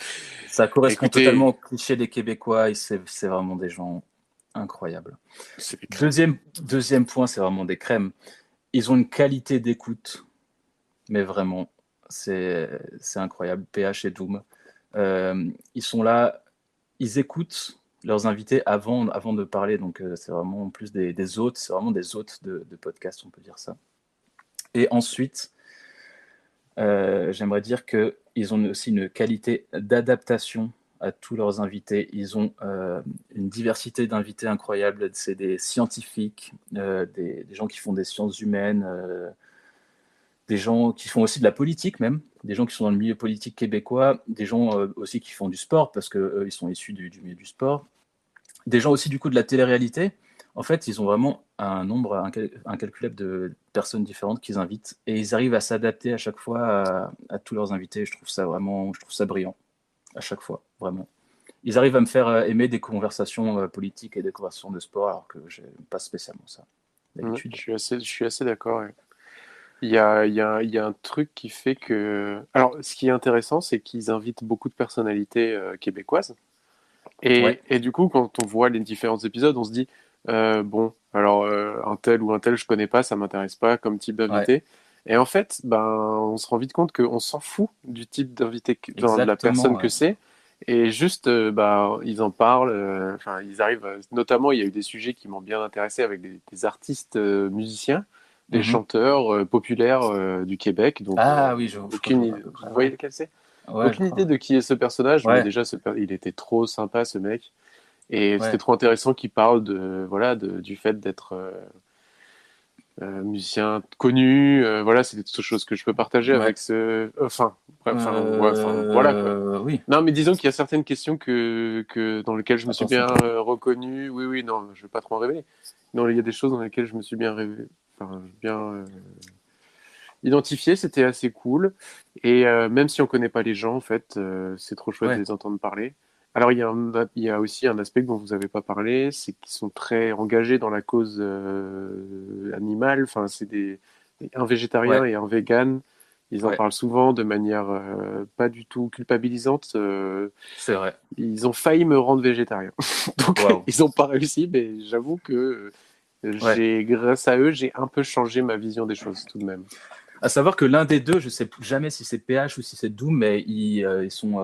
Ça correspond Écoutez, totalement au cliché des Québécois et c'est vraiment des gens incroyables. c'est des crèmes. Deuxième point, c'est vraiment des crèmes. Ils ont une qualité d'écoute, mais vraiment, c'est incroyable. PH et Doom. Ils sont là, ils écoutent leurs invités avant de parler, donc c'est vraiment en plus des hôtes, c'est vraiment des hôtes de podcast, on peut dire ça. Et ensuite, j'aimerais dire qu'ils ont aussi une qualité d'adaptation à tous leurs invités. Ils ont une diversité d'invités incroyable. C'est des scientifiques, des gens qui font des sciences humaines, des gens qui font aussi de la politique même, des gens qui sont dans le milieu politique québécois, des gens aussi qui font du sport parce qu'ils sont issus du milieu du sport, des gens aussi du coup de la télé-réalité. En fait, ils ont vraiment un nombre incalculable de personnes différentes qu'ils invitent et ils arrivent à s'adapter à chaque fois à tous leurs invités. Je trouve ça brillant à chaque fois, vraiment. Ils arrivent à me faire aimer des conversations politiques et des conversations de sport alors que je n'aime pas spécialement ça d'habitude. Je suis assez d'accord. Ouais. Il y a un truc qui fait que... Alors, ce qui est intéressant, c'est qu'ils invitent beaucoup de personnalités québécoises. Et du coup, quand on voit les différents épisodes, on se dit, bon, alors un tel ou un tel, je connais pas, ça m'intéresse pas comme type d'invité. Ouais. Et en fait, on se rend vite compte qu'on s'en fout du type d'invité, de la Exactement, personne que ouais. c'est. Et juste, ils en parlent. Enfin, ils arrivent. Notamment, il y a eu des sujets qui m'ont bien intéressé avec des artistes musiciens, des Mhm. chanteurs populaires du Québec. Donc, Ah oui, je aucune idée. crois. Vous voyez lequel c'est? Ouais, Aucune je crois. idée de qui est ce personnage, mais Ouais, déjà, il était trop sympa, ce mec. Et c'était ouais. trop intéressant qu'il parle du fait d'être musicien connu. Voilà, c'est des choses que je peux partager Ouais. avec ce. Voilà quoi. Oui, Non, mais disons qu'il y a certaines questions dans lesquelles je me suis attention. bien reconnu. Oui, non, je vais pas trop en révéler. Non, il y a des choses dans lesquelles je me suis bien identifié. C'était assez cool. Et même si on connaît pas les gens, en fait, c'est trop chouette de Ouais. les entendre parler. Alors, il y a aussi un aspect dont vous n'avez pas parlé, c'est qu'ils sont très engagés dans la cause animale. Enfin, un végétarien Ouais. et un vegan. Ils en Ouais. parlent souvent de manière pas du tout culpabilisante. C'est vrai. Ils ont failli me rendre végétarien. Donc, Waouh. ils n'ont pas réussi, mais j'avoue que Ouais. grâce à eux, j'ai un peu changé ma vision des choses tout de même. À savoir que l'un des deux, je sais jamais si c'est PH ou si c'est Doom, mais ils sont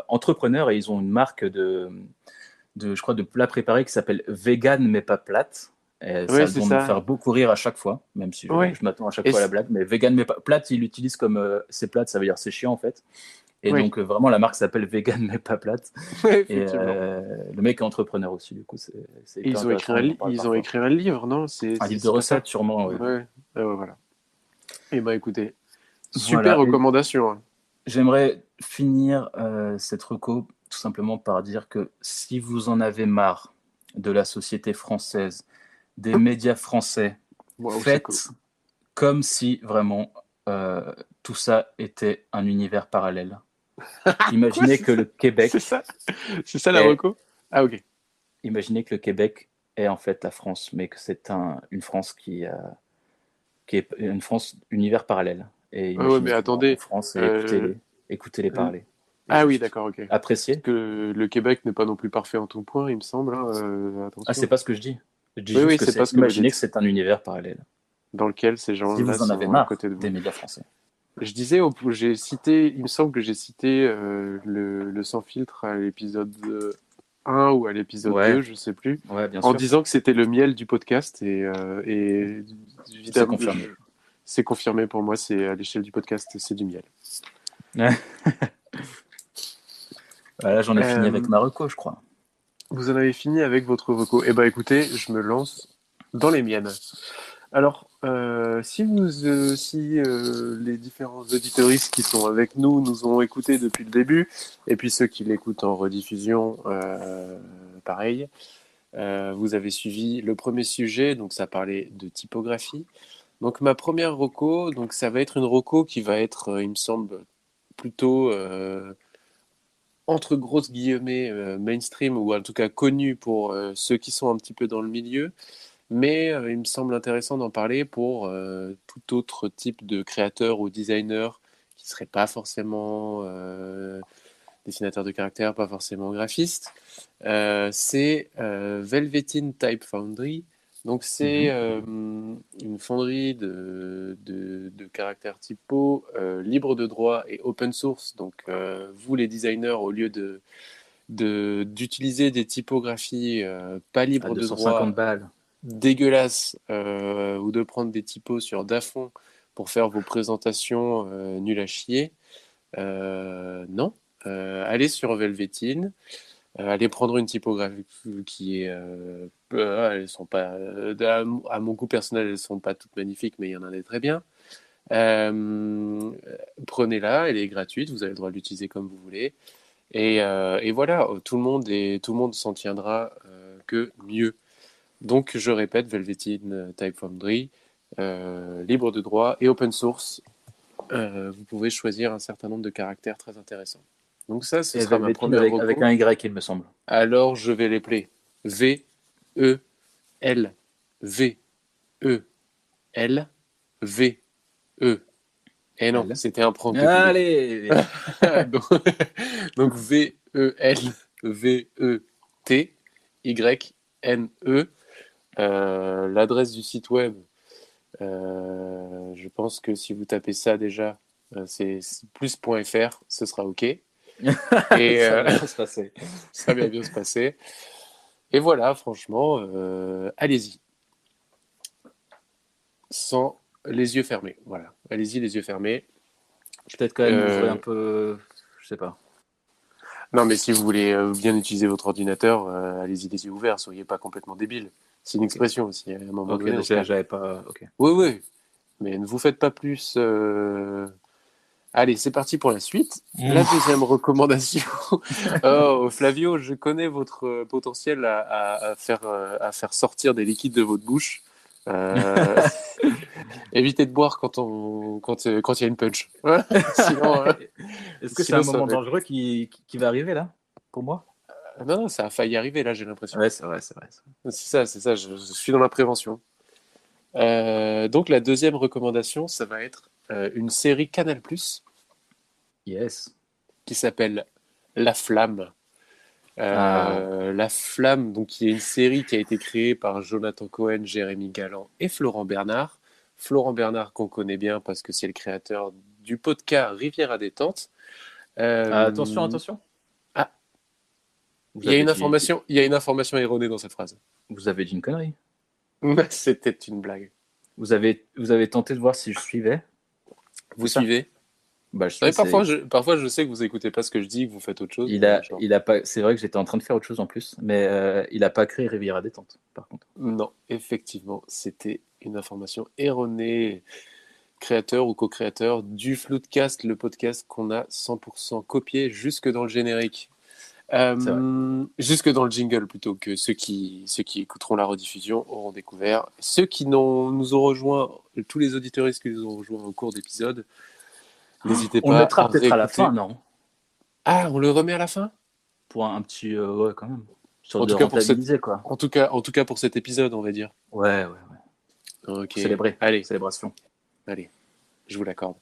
entrepreneurs et ils ont une marque je crois, de plats préparés qui s'appelle Vegan mais pas plate. Et Oui, ça c'est doit me ça. faire beaucoup rire à chaque fois, même si Ouais. je m'attends à chaque Et fois à la blague. Mais vegan mais pas plate, ils l'utilisent comme c'est plate, ça veut dire c'est chiant en fait. Et oui, donc vraiment la marque s'appelle Vegan mais pas plate. ouais, Et effectivement. le mec est entrepreneur aussi, du coup c'est Et hyper intéressant. On en parle ils ont parfois. écrit un livre, non? Un livre de C'est pas ça? recettes sûrement. Ouais. Ouais, voilà. Et écoutez, super Voilà. Et recommandation. Hein. j'aimerais finir cette reco tout simplement par dire que si vous en avez marre de la société française, des médias français, Waouh, c'est faites cool. comme si vraiment tout ça était un univers parallèle. Imaginez que le Québec C'est ça la est, reco? Ah, ok. imaginez que le Québec est en fait la France, mais que c'est une France qui est une France univers parallèle. Et Ouais, mais imaginez-vous en attendez. France et euh, écoutez-les parler. Et Ah oui, juste d'accord, ok. appréciez. Que le Québec n'est pas non plus parfait en tout point, il me semble. Hein, Ah, attention. c'est pas ce que je dis. Je dis Oui, juste oui, que c'est pas c'est ce que vous imaginer dites. que c'est un univers parallèle. Dans lequel ces Si gens-là vous en avez sont à marre côté de des vous. médias français. Je disais, il me semble que j'ai cité le sans filtre à l'épisode 1 ou à l'épisode Ouais. 2, je sais plus, Ouais, bien en sûr. disant que c'était le miel du podcast et C'est évidemment, confirmé. c'est confirmé pour moi, c'est à l'échelle du podcast, c'est du miel. Voilà, j'en ai fini Euh, avec ma reco, je crois. Vous en avez fini avec votre reco. Eh ben écoutez, je me lance dans les miennes. Alors, si les différents auditeuristes qui sont avec nous ont écoutés depuis le début, et puis ceux qui l'écoutent en rediffusion, pareil, Vous avez suivi le premier sujet, donc ça parlait de typographie. Donc ma première reco, donc ça va être une reco qui va être, il me semble, plutôt entre grosses guillemets mainstream, ou en tout cas connue pour ceux qui sont un petit peu dans le milieu. Mais il me semble intéressant d'en parler pour tout autre type de créateur ou designer qui ne serait pas forcément dessinateur de caractère, pas forcément graphiste. C'est Velveteen Type Foundry. Donc c'est une fonderie de caractères typo libre de droit et open source. Donc vous les designers, au lieu d'utiliser des typographies pas libres de 250 droit, balles. dégueulasses, ou de prendre des typos sur Dafont pour faire vos présentations nulles à chier, non. Allez sur Velveteen, allez prendre une typographie qui est elles sont pas à mon goût personnel, elles sont pas toutes magnifiques, mais il y en a des très bien. Prenez-la, elle est gratuite, vous avez le droit de l'utiliser comme vous voulez, et voilà, tout le monde s'en tiendra que mieux. Donc je répète, Velveteen Type Foundry, libre de droit et open source. Vous pouvez choisir un certain nombre de caractères très intéressants. Donc ça, ce sera ma première reco. Avec un Y, il me semble. Alors je vais les player. V E L V E L V E. Eh non, c'était un prompt. Allez. Donc V E L V E T Y N E. L'adresse du site web. Je pense que si vous tapez ça déjà, c'est plus.fr, ce sera OK. Et ça va bien se passer. Ça va bien se passer. Et voilà, franchement, allez-y. Sans les yeux fermés. Voilà, allez-y les yeux fermés. Peut-être quand même ouvrir un peu, je sais pas. Non, mais si vous voulez bien utiliser votre ordinateur, allez-y les yeux ouverts, soyez pas complètement débile. C'est une expression aussi, à un moment donné. J'avais pas. Ok. Oui, mais ne vous faites pas plus. Allez, c'est parti pour la suite. La deuxième recommandation. Oh, Flavio, je connais votre potentiel à faire sortir des liquides de votre bouche. Évitez de boire quand il y a une punch. Sinon, est-ce que c'est un moment dangereux qui va arriver là, pour moi? Non, ça a failli arriver là, j'ai l'impression. Ouais, c'est vrai. C'est ça, je suis dans la prévention. Donc la deuxième recommandation, ça va être une série Canal+, yes, qui s'appelle La Flamme. La Flamme, donc qui est une série qui a été créée par Jonathan Cohen, Jérémy Galland et Florent Bernard. Florent Bernard qu'on connaît bien parce que c'est le créateur du podcast Rivière à détente. Attention. Ah, il y a une information erronée dans cette phrase. Vous avez dit une connerie. C'était une blague. Vous avez tenté de voir si je suivais. Vous suivez? Bah, parfois, je sais que vous écoutez pas ce que je dis, que vous faites autre chose. Il a pas. C'est vrai que j'étais en train de faire autre chose en plus, mais il a pas créé Rivière à détente, par contre. Non, effectivement, c'était une information erronée. Créateur ou co-créateur du Floodcast, le podcast qu'on a 100% copié jusque dans le générique. Jusque dans le jingle, plutôt que ceux qui écouteront la rediffusion auront découvert. Ceux qui nous ont rejoints, tous les auditeuristes qui nous ont rejoints au cours d'épisode, n'hésitez pas. On le mettra peut-être à la fin, non? Ah, on le remet à la fin? Pour un petit, ouais, quand même. En tout cas pour cet épisode, on va dire. Ouais. Ok. Célébrer. Allez. Célébration. Allez, je vous l'accorde.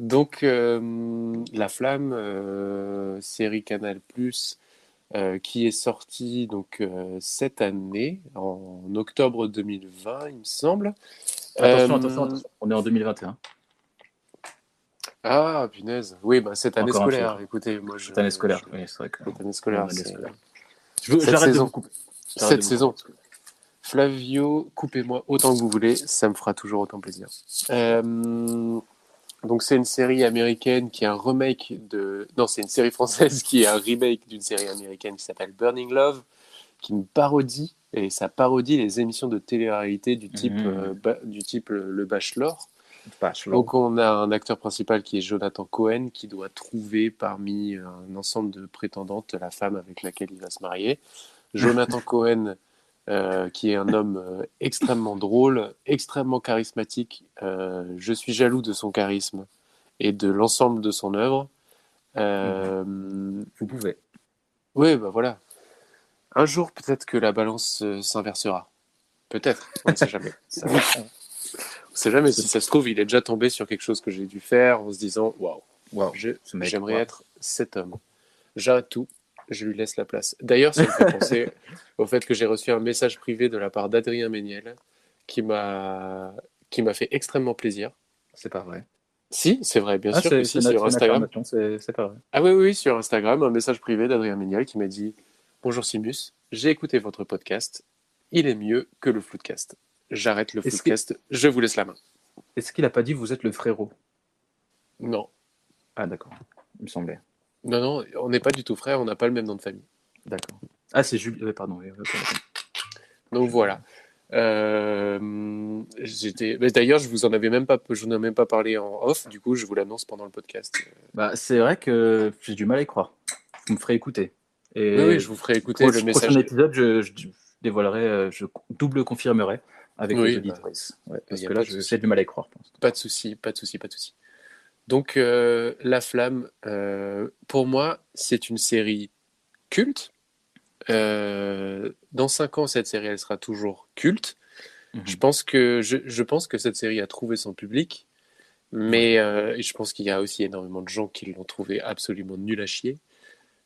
Donc, La Flamme, série Canal+, qui est sortie donc cette année, en octobre 2020, il me semble. Attention, on est en 2021. Ah, punaise. Oui, cette année Encore scolaire. Écoutez, moi, cette année scolaire, oui, c'est vrai que... Cette année scolaire, J'arrête de vous couper. Cette saison. Flavio, coupez-moi autant que vous voulez, ça me fera toujours autant plaisir. Donc c'est une série américaine qui est un remake de... Non, c'est une série française qui est un remake d'une série américaine qui s'appelle Burning Love, qui me parodie, et ça parodie les émissions de télé-réalité du type Le Bachelor. Donc on a un acteur principal qui est Jonathan Cohen, qui doit trouver parmi un ensemble de prétendantes la femme avec laquelle il va se marier. Jonathan Cohen qui est un homme extrêmement drôle, extrêmement charismatique. Je suis jaloux de son charisme et de l'ensemble de son œuvre. Vous pouvez. Oui, bah voilà. Un jour, peut-être que la balance s'inversera. Peut-être, on ne sait jamais. On ne sait jamais. Si ça se trouve, il est déjà tombé sur quelque chose que j'ai dû faire en se disant waouh, j'aimerais être cet homme. J'arrête tout, je lui laisse la place. D'ailleurs, ça me fait penser au fait que j'ai reçu un message privé de la part d'Adrien Méniel qui m'a fait extrêmement plaisir. C'est pas vrai. Si, c'est vrai, bien sûr que si, sur Instagram. C'est pas vrai. Ah oui, sur Instagram, un message privé d'Adrien Méniel qui m'a dit « Bonjour Simus, j'ai écouté votre podcast, il est mieux que le Floodcast. J'arrête le Floodcast, je vous laisse la main. » Est-ce qu'il a pas dit « vous êtes le frérot » ? Non. Ah d'accord, il me semblait. Non, on n'est pas du tout frères, on n'a pas le même nom de famille. D'accord. Ah, c'est Jules, pardon. Donc voilà. D'ailleurs, je vous en avais même pas parlé en off. Du coup, je vous l'annonce pendant le podcast. Bah, c'est vrai que j'ai du mal à y croire. Vous me ferez écouter. Et oui, je vous ferai écouter le message. Prochain épisode, je dévoilerai, je double confirmerai avec les auditrices. Parce que là, j'ai du mal à y croire. Pas de souci. Donc, La Flamme, pour moi, c'est une série culte. Dans 5 ans, cette série, elle sera toujours culte. Je pense que cette série a trouvé son public, mais je pense qu'il y a aussi énormément de gens qui l'ont trouvé absolument nul à chier.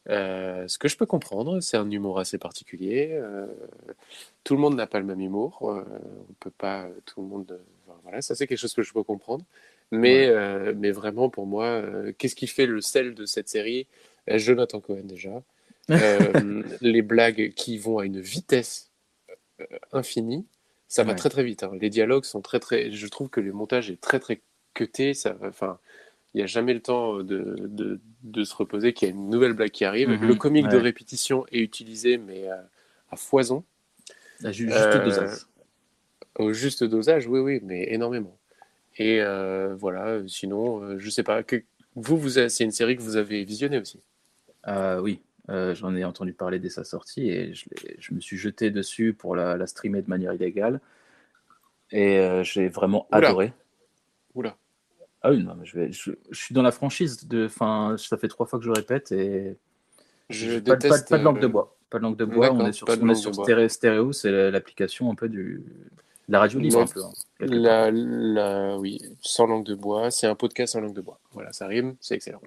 Ce que je peux comprendre, c'est un humour assez particulier. Tout le monde n'a pas le même humour. On peut pas, tout le monde. Voilà, ça c'est quelque chose que je peux comprendre. Mais vraiment, pour moi, qu'est-ce qui fait le sel de cette série? Jonathan Cohen déjà. Les blagues qui vont à une vitesse infinie, ça va très très vite. Hein. Les dialogues sont très très. Je trouve que le montage est très très cuté. Enfin, il n'y a jamais le temps de se reposer, qu'il y a une nouvelle blague qui arrive. Le comique de répétition est utilisé, mais à foison. À juste dosage. Au juste dosage, oui, mais énormément. Et voilà, sinon, je sais pas. C'est une série que vous avez visionnée aussi? Oui. J'en ai entendu parler dès sa sortie et je me suis jeté dessus pour la streamer de manière illégale et j'ai vraiment adoré. Oula. Ah oui, non, mais je suis dans la franchise ça fait 3 fois que je le répète et je déteste pas de langue de bois. Pas de langue de bois, on est sur stéréo, c'est l'application un peu de la radio libre un peu. Oui, sans langue de bois, c'est un podcast sans langue de bois. Voilà, ça rime, c'est excellent.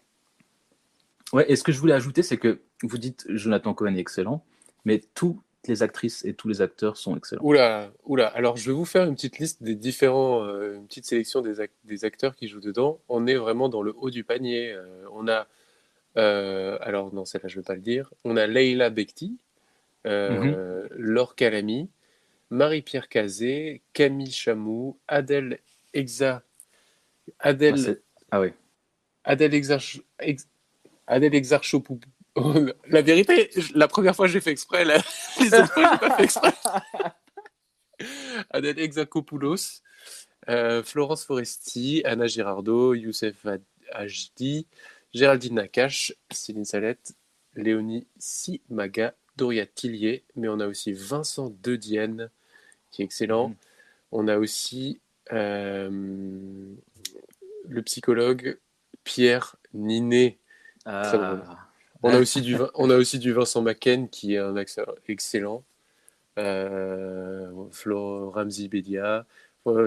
Ouais, et ce que je voulais ajouter, c'est que vous dites Jonathan Cohen est excellent, mais toutes les actrices et tous les acteurs sont excellents. Oula. Alors, je vais vous faire une petite liste des différents, une petite sélection des acteurs qui jouent dedans. On est vraiment dans le haut du panier. On a, alors non, celle-là, je ne vais pas le dire. On a Leila Bekti, Laure Calamy, Marie-Pierre Cazé, Camille Chamou, Adèle Exarchopoulos. La vérité, la première fois j'ai fait exprès, les autres fois j'ai pas fait exprès. Adèle Exarchopoulos, Florence Foresti, Anna Girardot, Youssef Hajdi, Géraldine Nakache, Céline Salette, Léonie Simaga, Doria Tillier, mais on a aussi Vincent Dedienne qui est excellent. On a aussi le psychologue Pierre Ninet. Très drôle. On a aussi du Vincent Macken qui est un acteur excellent. Ramzi Bedia.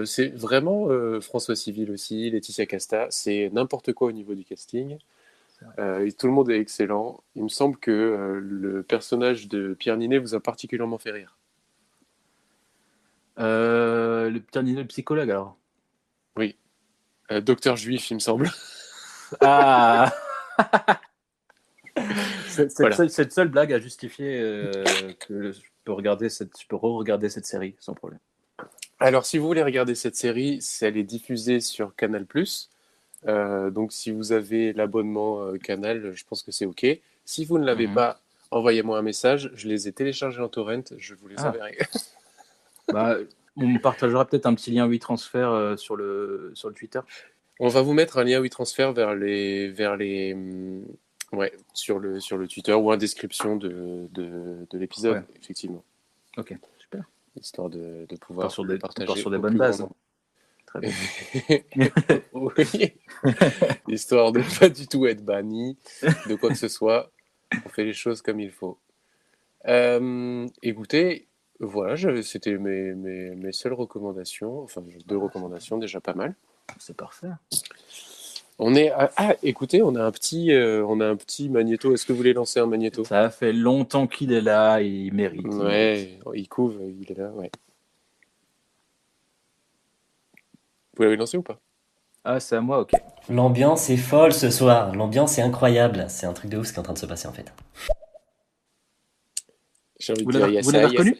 C'est vraiment François Civil aussi, Laetitia Casta. C'est n'importe quoi au niveau du casting. Et tout le monde est excellent. Il me semble que le personnage de Pierre Ninet vous a particulièrement fait rire. Le Pierre Ninet, le psychologue alors? Oui. Docteur Juif, il me semble. Ah. Cette seule blague a justifié que je peux re-regarder cette série sans problème. Alors, si vous voulez regarder cette série, elle est diffusée sur Canal+. Donc, si vous avez l'abonnement Canal, je pense que c'est OK. Si vous ne l'avez pas, envoyez-moi un message. Je les ai télécgés en torrent. Je vous les enverrai. On partagera peut-être un petit lien WeTransfer sur le Twitter. On va vous mettre un lien WeTransfer sur le Twitter ou en description de l'épisode, effectivement. Ok. super. Histoire de On pouvoir part sur le des, on partager part sur des au bonnes plus bases. grand nombre. Très bien. Oui. Histoire de pas du tout être banni de quoi que ce soit. On fait les choses comme il faut. Écoutez, voilà, c'était mes seules recommandations. Enfin, 2 recommandations, déjà pas mal. C'est parfait. Écoutez, on a un petit magnéto. Est-ce que vous voulez lancer un magnéto? Ça fait longtemps qu'il est là, il mérite. Il mérite. Ouais, il couve, il est là, ouais. Vous l'avez lancé ou pas? Ah, c'est à moi, ok. L'ambiance est folle ce soir, l'ambiance est incroyable. C'est un truc de ouf ce qui est en train de se passer en fait. J'ai envie de Vous dire l'avez yes, vous l'avez yes. reconnu?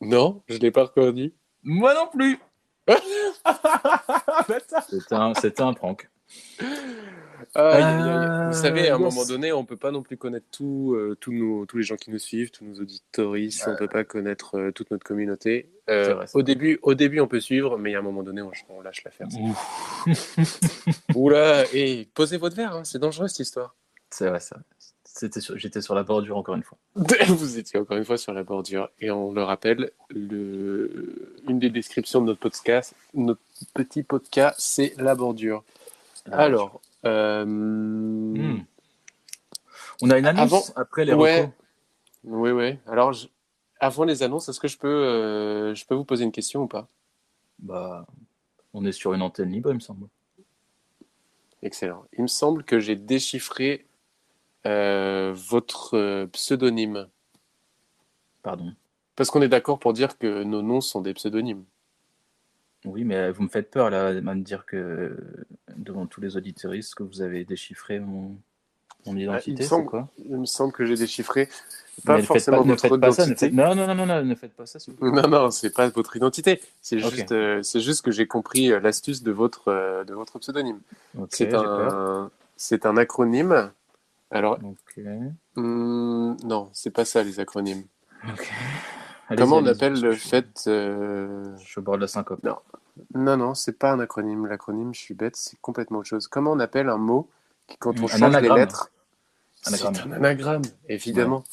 Non, je l'ai pas reconnu. Moi non plus. C'était un prank. Aïe, aïe, aïe. Vous savez, à un Yes. moment donné, on peut pas non plus connaître tous les gens qui nous suivent, tous nos auditoristes, on peut pas connaître toute notre communauté. C'est vrai, c'est Au vrai. début, on peut suivre, mais à un moment donné, on lâche l'affaire. Ouf. Oula, et posez votre verre, hein, c'est dangereux cette histoire. C'est vrai, ça. J'étais sur la bordure encore une fois. Vous étiez encore une fois sur la bordure, et on le rappelle, une des descriptions de notre petit podcast, c'est la bordure. Alors, On a une annonce après les ouais. recos. Oui. Alors, avant les annonces, est-ce que je peux vous poser une question ou pas? Bah, on est sur une antenne libre, il me semble. Excellent. Il me semble que j'ai déchiffré votre pseudonyme. Pardon. Parce qu'on est d'accord pour dire que nos noms sont des pseudonymes. Oui, mais vous me faites peur là, à me dire que devant tous les auditeuristes que vous avez déchiffré mon identité, c'est quoi? Il me semble que j'ai déchiffré Mais pas forcément ne votre faites pas ça, identité. non, ne faites pas ça. S'il vous plaît. Non, c'est pas votre identité. C'est Ok. juste que j'ai compris l'astuce de votre pseudonyme. Ok, j'ai peur. C'est un acronyme. Alors, Ok. non, c'est pas ça les acronymes. Ok. Comment on Allez-y, appelle le je fait suis au bord de la syncope. Non, c'est pas un acronyme. L'acronyme, je suis bête, c'est complètement autre chose. Comment on appelle un mot qui, quand on Un change les anagramme. lettres, Anagramme. c'est un anagramme, évidemment.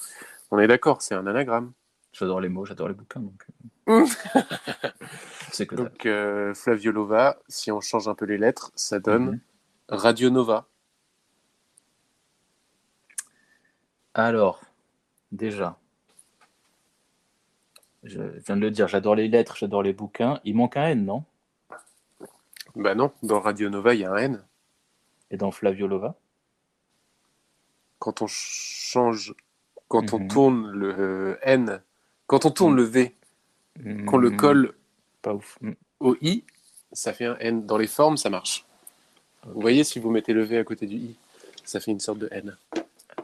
On est d'accord, c'est un anagramme. J'adore les mots, j'adore les bouquins, donc. C'est que Donc, Flaviolova, si on change un peu les lettres, ça donne Radio Nova. Alors, déjà, je viens de le dire, j'adore les lettres, j'adore les bouquins. Il manque un N, non? Bah non, dans Radio Nova, il y a un N. Et dans Flaviolova? Quand on change, quand on tourne le N, quand on tourne le V, qu'on le colle pas ouf. au I, ça fait un N. Dans les formes, ça marche. Okay. Vous voyez, si vous mettez le V à côté du I, ça fait une sorte de N.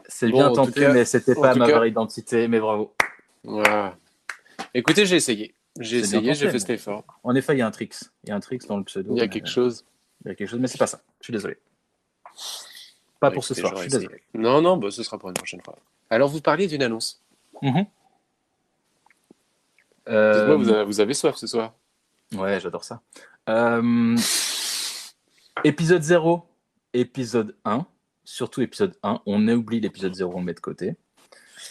C'est bien tenté, mais c'était pas ma vraie identité, mais bravo. Voilà. Écoutez, j'ai essayé. J'ai fait cet effort. En effet, il y a un tricks. Il y a un tricks dans le pseudo. Il y a quelque chose. Il y a quelque chose, mais c'est pas ça. Je suis désolé. Pas pour ce soir, je suis désolé. Non, bah, ce sera pour une prochaine fois. Alors, vous parliez d'une annonce. Dites-moi, vous avez soif ce soir? Ouais, j'adore ça. Épisode 0, épisode 1, surtout épisode 1. On oublie l'épisode 0, on le met de côté.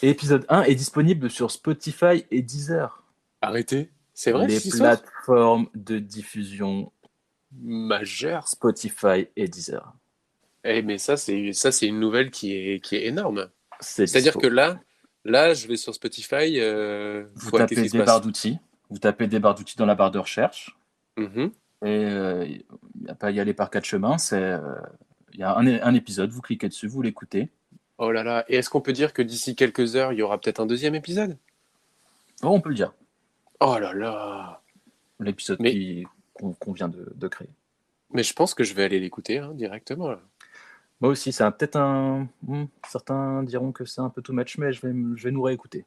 Et épisode 1 est disponible sur Spotify et Deezer. Arrêtez, c'est vrai? Les plateformes de diffusion majeures, Spotify et Deezer. Mais ça, c'est une nouvelle qui est énorme. C'est-à-dire que là, je vais sur Spotify. Vous tapez des barres d'outils. Vous tapez des barres d'outils dans la barre de recherche. Et il n'y a pas à y aller par 4 chemins. Il y a un épisode, vous cliquez dessus, vous l'écoutez. Oh là là. Et est-ce qu'on peut dire que d'ici quelques heures, il y aura peut-être un deuxième épisode? Oh, on peut le dire. Oh là là. L'épisode qu'on vient de créer. Mais je pense que je vais aller l'écouter directement. Là. Moi aussi, c'est peut-être certains diront que c'est un peu too much, mais je vais nous réécouter.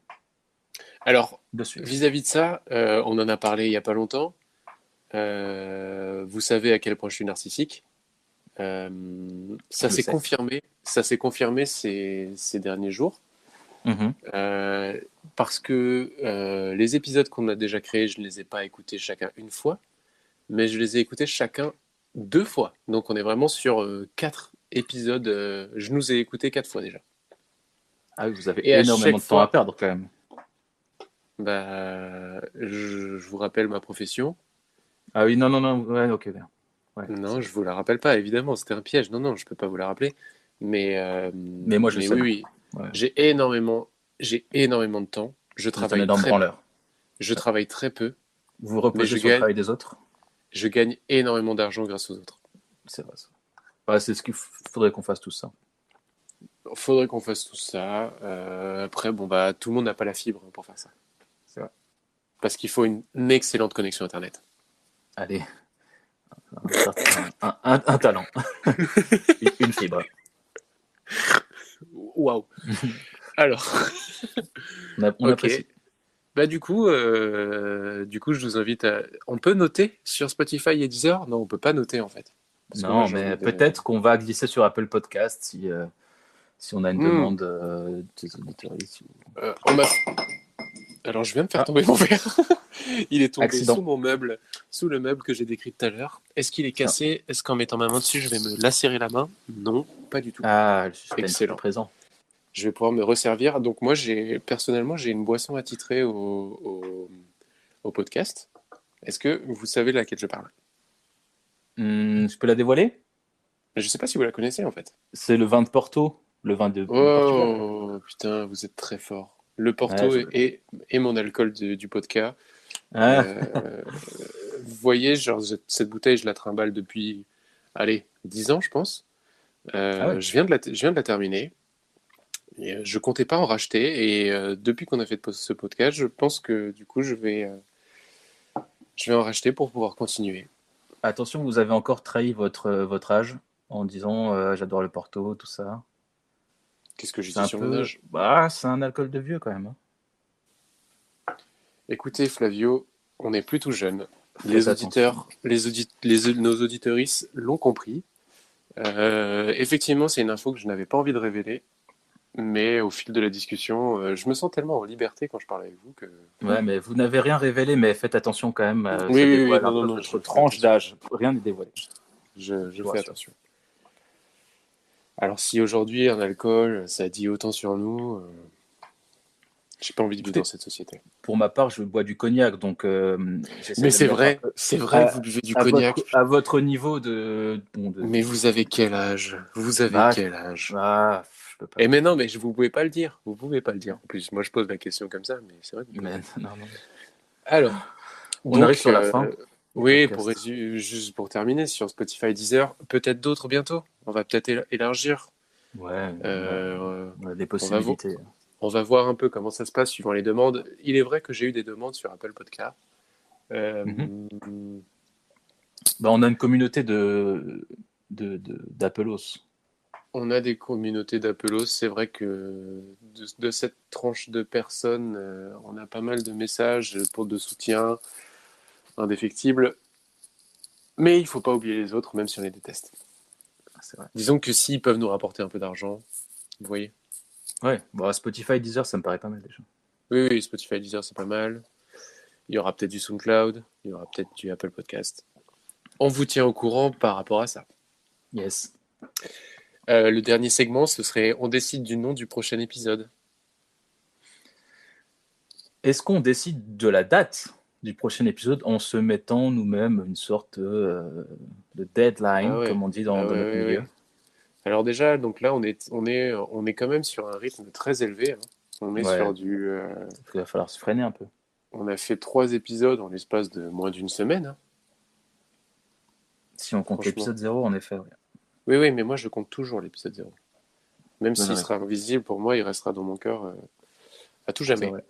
Alors, vis-à-vis de ça, on en a parlé il n'y a pas longtemps. Vous savez à quel point je suis narcissique. Ça s'est confirmé. Ça s'est confirmé ces derniers jours. Parce que les épisodes qu'on a déjà créés, je ne les ai pas écoutés chacun une fois, mais je les ai écoutés chacun 2 fois. Donc on est vraiment sur 4 épisodes. Je nous ai écoutés 4 fois déjà. Ah oui, vous avez énormément de temps à perdre quand même. Bah, je vous rappelle ma profession. Ah oui, non, non, non, ouais, ok, bien. Ouais, Non, je vous la rappelle pas, évidemment, c'était un piège. Non, non, je peux pas vous la rappeler. mais moi, je Mais sais. oui, oui, Ouais. j'ai énormément de temps. Je Vous êtes un travaille énorme très, branleur. je travaille très peu, Vous vous mais reposez sur le travail des autres? je gagne énormément d'argent grâce aux autres. C'est vrai, ça. Ouais, c'est ce qu'il faudrait qu'on fasse tout ça. Faudrait qu'on fasse tout ça. Après, bon, bah, tout le monde n'a pas la fibre pour faire ça. C'est vrai. Parce qu'il faut une excellente connexion Internet. Allez, un talent, une fibre. Waouh. Alors, On ok. apprécie. Bah, du coup, je vous invite à. On peut noter sur Spotify et Deezer? Non, on peut pas noter en fait. Parce que moi, Non, j'ai mais envie de. peut-être qu'on va glisser sur Apple Podcast si on a une Hmm. demande des auditeurs ici. On m'a. Alors, je viens de faire tomber mon verre. Il est tombé Accident. sous mon meuble, sous le meuble que j'ai décrit tout à l'heure. Est-ce qu'il est cassé? Est-ce qu'en mettant ma main dessus, je vais me lacérer la main? Non, pas du tout. Ah, le suspense Excellent. est présent. Je vais pouvoir me resservir. Donc moi, personnellement, j'ai une boisson attitrée au podcast. Est-ce que vous savez de laquelle je parle? Je peux la dévoiler? Je ne sais pas si vous la connaissez en fait. C'est le vin de Porto, le vin de Portugal. Oh putain, vous êtes très fort. Le Porto Ouais, est mon alcool du podcast. Ah, Vous voyez, genre cette bouteille, je la trimballe depuis, allez, 10 ans, je pense. Ah ouais. Je viens de la terminer. Et, je comptais pas en racheter. Et depuis qu'on a fait ce podcast, je pense que du coup, je vais en racheter pour pouvoir continuer. Attention, vous avez encore trahi votre âge en disant j'adore le Porto, tout ça. Qu'est-ce que j'ai C'est dit un sur mon peu. âge? Bah, c'est un alcool de vieux quand même. Écoutez, Flavio, on est plutôt jeunes. Faites Les attention. auditeurs, nos auditeuristes l'ont compris. Effectivement, c'est une info que je n'avais pas envie de révéler. Mais au fil de la discussion, je me sens tellement en liberté quand je parle avec vous que. Ouais, mais vous n'avez rien révélé, mais faites attention quand même. Oui, Ça oui, oui, dévoile non, un non, peu non, votre je fais tranche attention. d'âge. Rien n'est dévoilé. Je Je fais rassure. attention. Alors, si aujourd'hui un alcool, ça dit autant sur nous, j'ai pas envie de vivre Écoutez, dans cette société. pour ma part, je bois du cognac, donc j'essaie Mais de me mettre un peu c'est vrai à, que vous buvez du cognac. à votre niveau de. Bon, Mais vous avez quel âge? Vous avez Bah, quel âge? Ah, je peux pas. Et mais non, mais vous pouvez pas le dire. Vous pouvez pas le dire. En plus, moi je pose la question comme ça, mais c'est vrai que vous pouvez Mais, pas. non, non. Alors, On donc, arrive sur la fin. oui, Podcast. juste pour terminer, sur Spotify, Deezer, peut-être d'autres bientôt. On va peut-être élargir. Ouais, on a des On possibilités. on va voir un peu comment ça se passe suivant les demandes. Il est vrai que j'ai eu des demandes sur Apple Podcast. Bah, on a une communauté d'Appelos. On a des communautés d'Appelos. C'est vrai que de cette tranche de personnes, on a pas mal de messages de soutien indéfectible. Mais il ne faut pas oublier les autres, même si on les déteste. C'est vrai. Disons que s'ils peuvent nous rapporter un peu d'argent, vous voyez. Ouais, bon, Spotify, Deezer, ça me paraît pas mal déjà. Oui, oui, Spotify, Deezer, c'est pas mal. Il y aura peut-être du SoundCloud, il y aura peut-être du Apple Podcast. On vous tient au courant par rapport à ça. Yes. Le dernier segment, ce serait on décide du nom du prochain épisode. Est-ce qu'on décide de la date du prochain épisode en se mettant nous-mêmes une sorte de deadline, Ah ouais. comme on dit dans Ah notre ouais, ouais, milieu? ouais. Alors déjà, donc là, on est quand même sur un rythme très élevé. Hein. On est Ouais. sur du... Il va falloir se freiner un peu. on a fait 3 épisodes en l'espace de moins d'une semaine. Hein. Si on compte Franchement. l'épisode 0, en effet. Ouais. Oui, oui, mais moi, je compte toujours l'épisode 0. Même Ouais, s'il ouais. sera invisible, pour moi, il restera dans mon cœur à tout C'est jamais. vrai.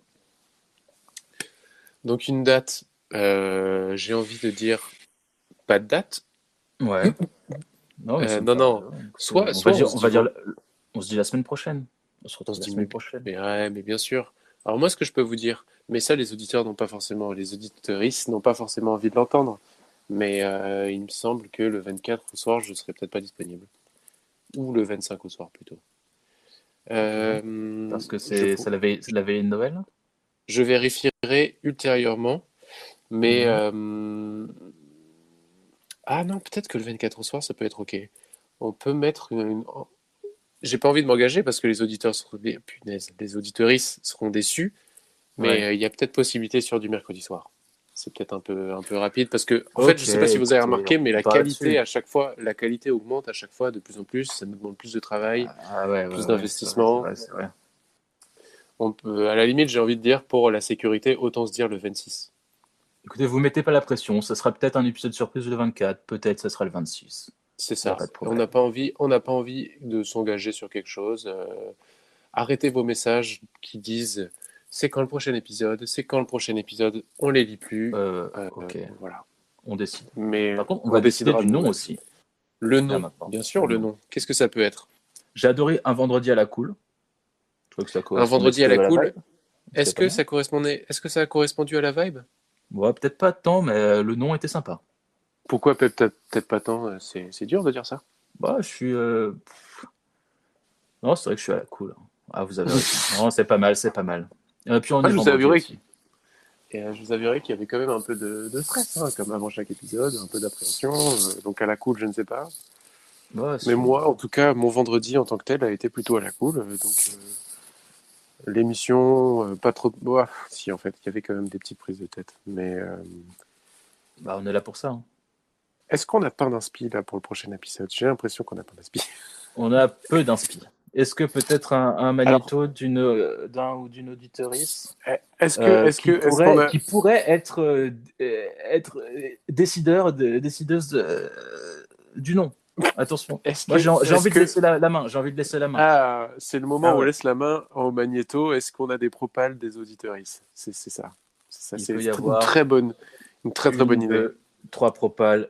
Donc une date, j'ai envie de dire pas de date. Ouais. Non, mais ça me non, paraît- non. Écoutez, Soit on va dire, on se dit la semaine prochaine. On se on retrouve se la dit, semaine prochaine. mais ouais, mais bien sûr. Alors moi, ce que je peux vous dire, mais ça, les auditeurs n'ont pas forcément, les auditeuristes n'ont pas forcément envie de l'entendre. Mais il me semble que le 24 au soir, je serai peut-être pas disponible. Ou le 25 au soir plutôt. Parce que c'est la veille de Noël. Je vérifierai ultérieurement. Mais ah non, peut-être que le 24 au soir, ça peut être OK. On peut mettre J'ai pas envie de m'engager parce que les auditeurs seront les auditeuristes seront déçus. Mais il y a peut-être possibilité sur du mercredi soir. C'est peut-être un peu rapide parce que, en fait, je sais pas si vous avez remarqué, mais la qualité la qualité augmente à chaque fois de plus en plus. Ça nous demande plus de travail, plus d'investissement. C'est vrai. On peut, à la limite, j'ai envie de dire, pour la sécurité, autant se dire le 26. Écoutez, vous mettez pas la pression. Ça sera peut-être un épisode surprise le 24. Peut-être ça sera le 26. C'est ça. On n'a pas envie de s'engager sur quelque chose. Arrêtez vos messages qui disent c'est quand le prochain épisode, on les lit plus. Ok. Voilà. On décide. Mais par contre, on va décider du nom aussi. Le nom, bien sûr, le nom. Qu'est-ce que ça peut être? J'ai adoré Un vendredi à la cool. Je trouve que ça Un vendredi à la cool. vibe. Est-ce que ça a correspondu à la vibe? Ouais, peut-être pas tant, mais le nom était sympa. Pourquoi peut-être pas tant? C'est dur de dire ça. Bah, je suis. Non, c'est vrai que je suis à la cool. Ah, vous avez raison. Non, c'est pas mal. Et puis on est je vous vendredi avouerai aussi. je vous avouerai qu'il y avait quand même un peu de stress, comme avant chaque épisode, un peu d'appréhension. Donc à la cool, je ne sais pas. Ouais, Mais moi, en tout cas, mon vendredi en tant que tel a été plutôt à la cool. Donc l'émission, pas trop. Si, en fait, il y avait quand même des petites prises de tête. Mais Bah, on est là pour ça. Hein. est-ce qu'on n'a pas d'inspi là pour le prochain épisode? J'ai l'impression qu'on n'a pas d'inspi. On a peu d'inspi. Est-ce que peut-être un magnéto d'un ou d'une auditorice qui pourrait être décideuse du nom? Attention. Moi, j'ai envie de laisser la main. Ah, c'est le moment où on laisse la main au magnéto. Est-ce qu'on a des propales des auditorices? C'est ça. C'est une très bonne idée. 3 propales.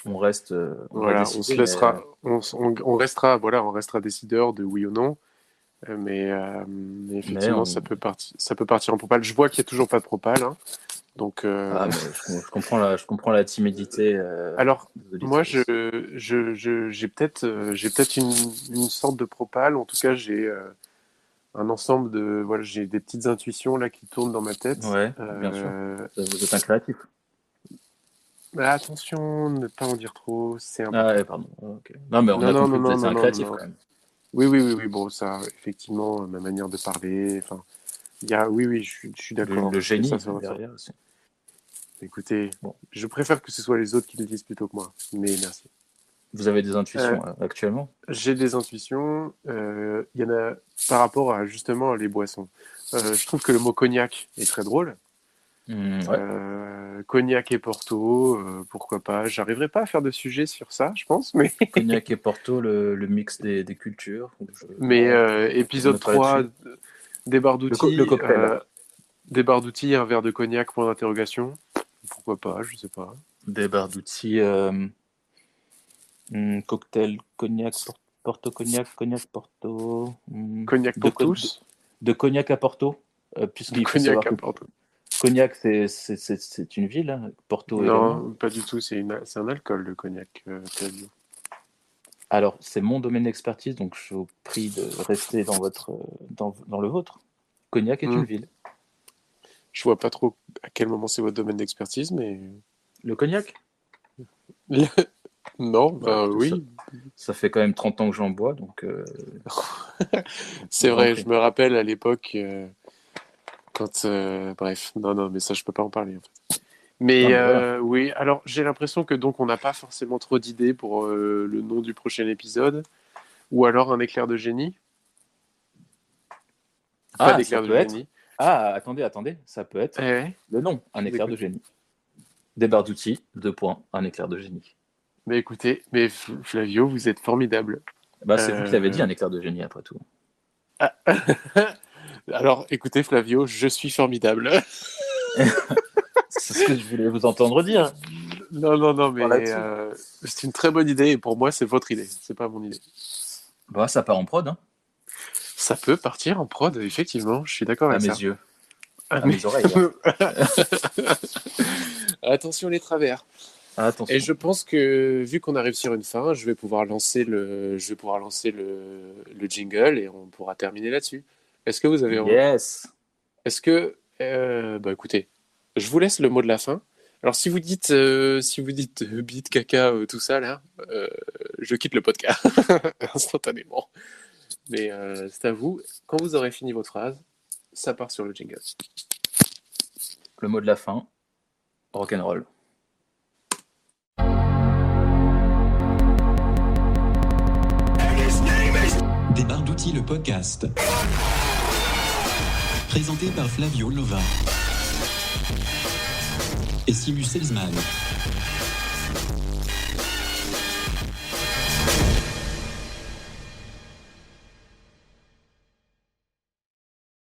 On reste. On se laissera. On restera décideur de oui ou non. Mais effectivement, ça peut partir en propale. Je vois qu'il n'y a toujours pas de propale. Hein. Donc, je comprends la timidité. Alors, moi, j'ai peut-être une sorte de propale. En tout cas, j'ai un ensemble de j'ai des petites intuitions là qui tournent dans ma tête. Ouais, bien sûr. Vous êtes un créatif. Mais attention, ne pas en dire trop. C'est un. Ah ouais, pardon. Okay. Non, mais on a compris que vous êtes un créatif quand même. Oui. Bon, ça, effectivement, ma manière de parler. Enfin, il y a. Oui, je suis d'accord. Le génie derrière aussi. Écoutez, je préfère que ce soit les autres qui le disent plutôt que moi. Mais merci. Vous avez des intuitions actuellement? J'ai des intuitions. Il y en a par rapport à justement les boissons. Je trouve que le mot cognac est très drôle. Cognac et Porto, pourquoi pas. J'arriverai pas à faire de sujet sur ça, je pense. Mais Cognac et Porto, le mix des cultures. Mais épisode 3, des barres d'outils. Le cocktail. Des barres d'outils, un verre de cognac, point d'interrogation. Pourquoi pas, je sais pas. Des barres d'outils, cocktail, cognac, Porto, cognac, Porto. Cognac pour tous. De Cognac à Porto, puisqu'il faut savoir que Cognac, c'est une ville, hein. Porto non, pas du tout, c'est un alcool, le cognac. Alors, c'est mon domaine d'expertise, donc je vous prie de rester dans le vôtre. Cognac est une ville. Je vois pas trop à quel moment c'est votre domaine d'expertise, mais... Le cognac? Non, oui. Ça fait quand même 30 ans que j'en bois, donc... c'est vrai, je me rappelle à l'époque, quand... bref, non, mais ça, je peux pas en parler, en fait. Mais oui, alors, j'ai l'impression que donc on n'a pas forcément trop d'idées pour le nom du prochain épisode, ou alors un éclair de génie. Pas d'éclair de génie. Ah, attendez, ça peut être le nom, un éclair de génie. Des barres d'outils, 2 points, un éclair de génie. Mais écoutez, Flavio, vous êtes formidable. Bah, c'est vous qui l'avez dit, un éclair de génie, après tout. Ah. Alors, écoutez, Flavio, je suis formidable. C'est ce que je voulais vous entendre dire. Non, mais c'est une très bonne idée, et pour moi, c'est votre idée, c'est pas mon idée. Bah, ça part en prod, hein. Ça peut partir en prod, effectivement, je suis d'accord avec ça. À mes yeux. À mes oreilles. Attention les travers. Attention. Et je pense que, vu qu'on arrive sur une fin, je vais pouvoir lancer le jingle et on pourra terminer là-dessus. Est-ce que vous avez envie? Yes. Est-ce que... écoutez, je vous laisse le mot de la fin. Alors, si vous dites bite, caca, tout ça, là, je quitte le podcast instantanément. Mais c'est à vous. Quand vous aurez fini votre phrase, ça part sur le jingle. Le mot de la fin, rock'n'roll. Des barres d'outils, le podcast. Présenté par Flavio Lova et Simus Selzman.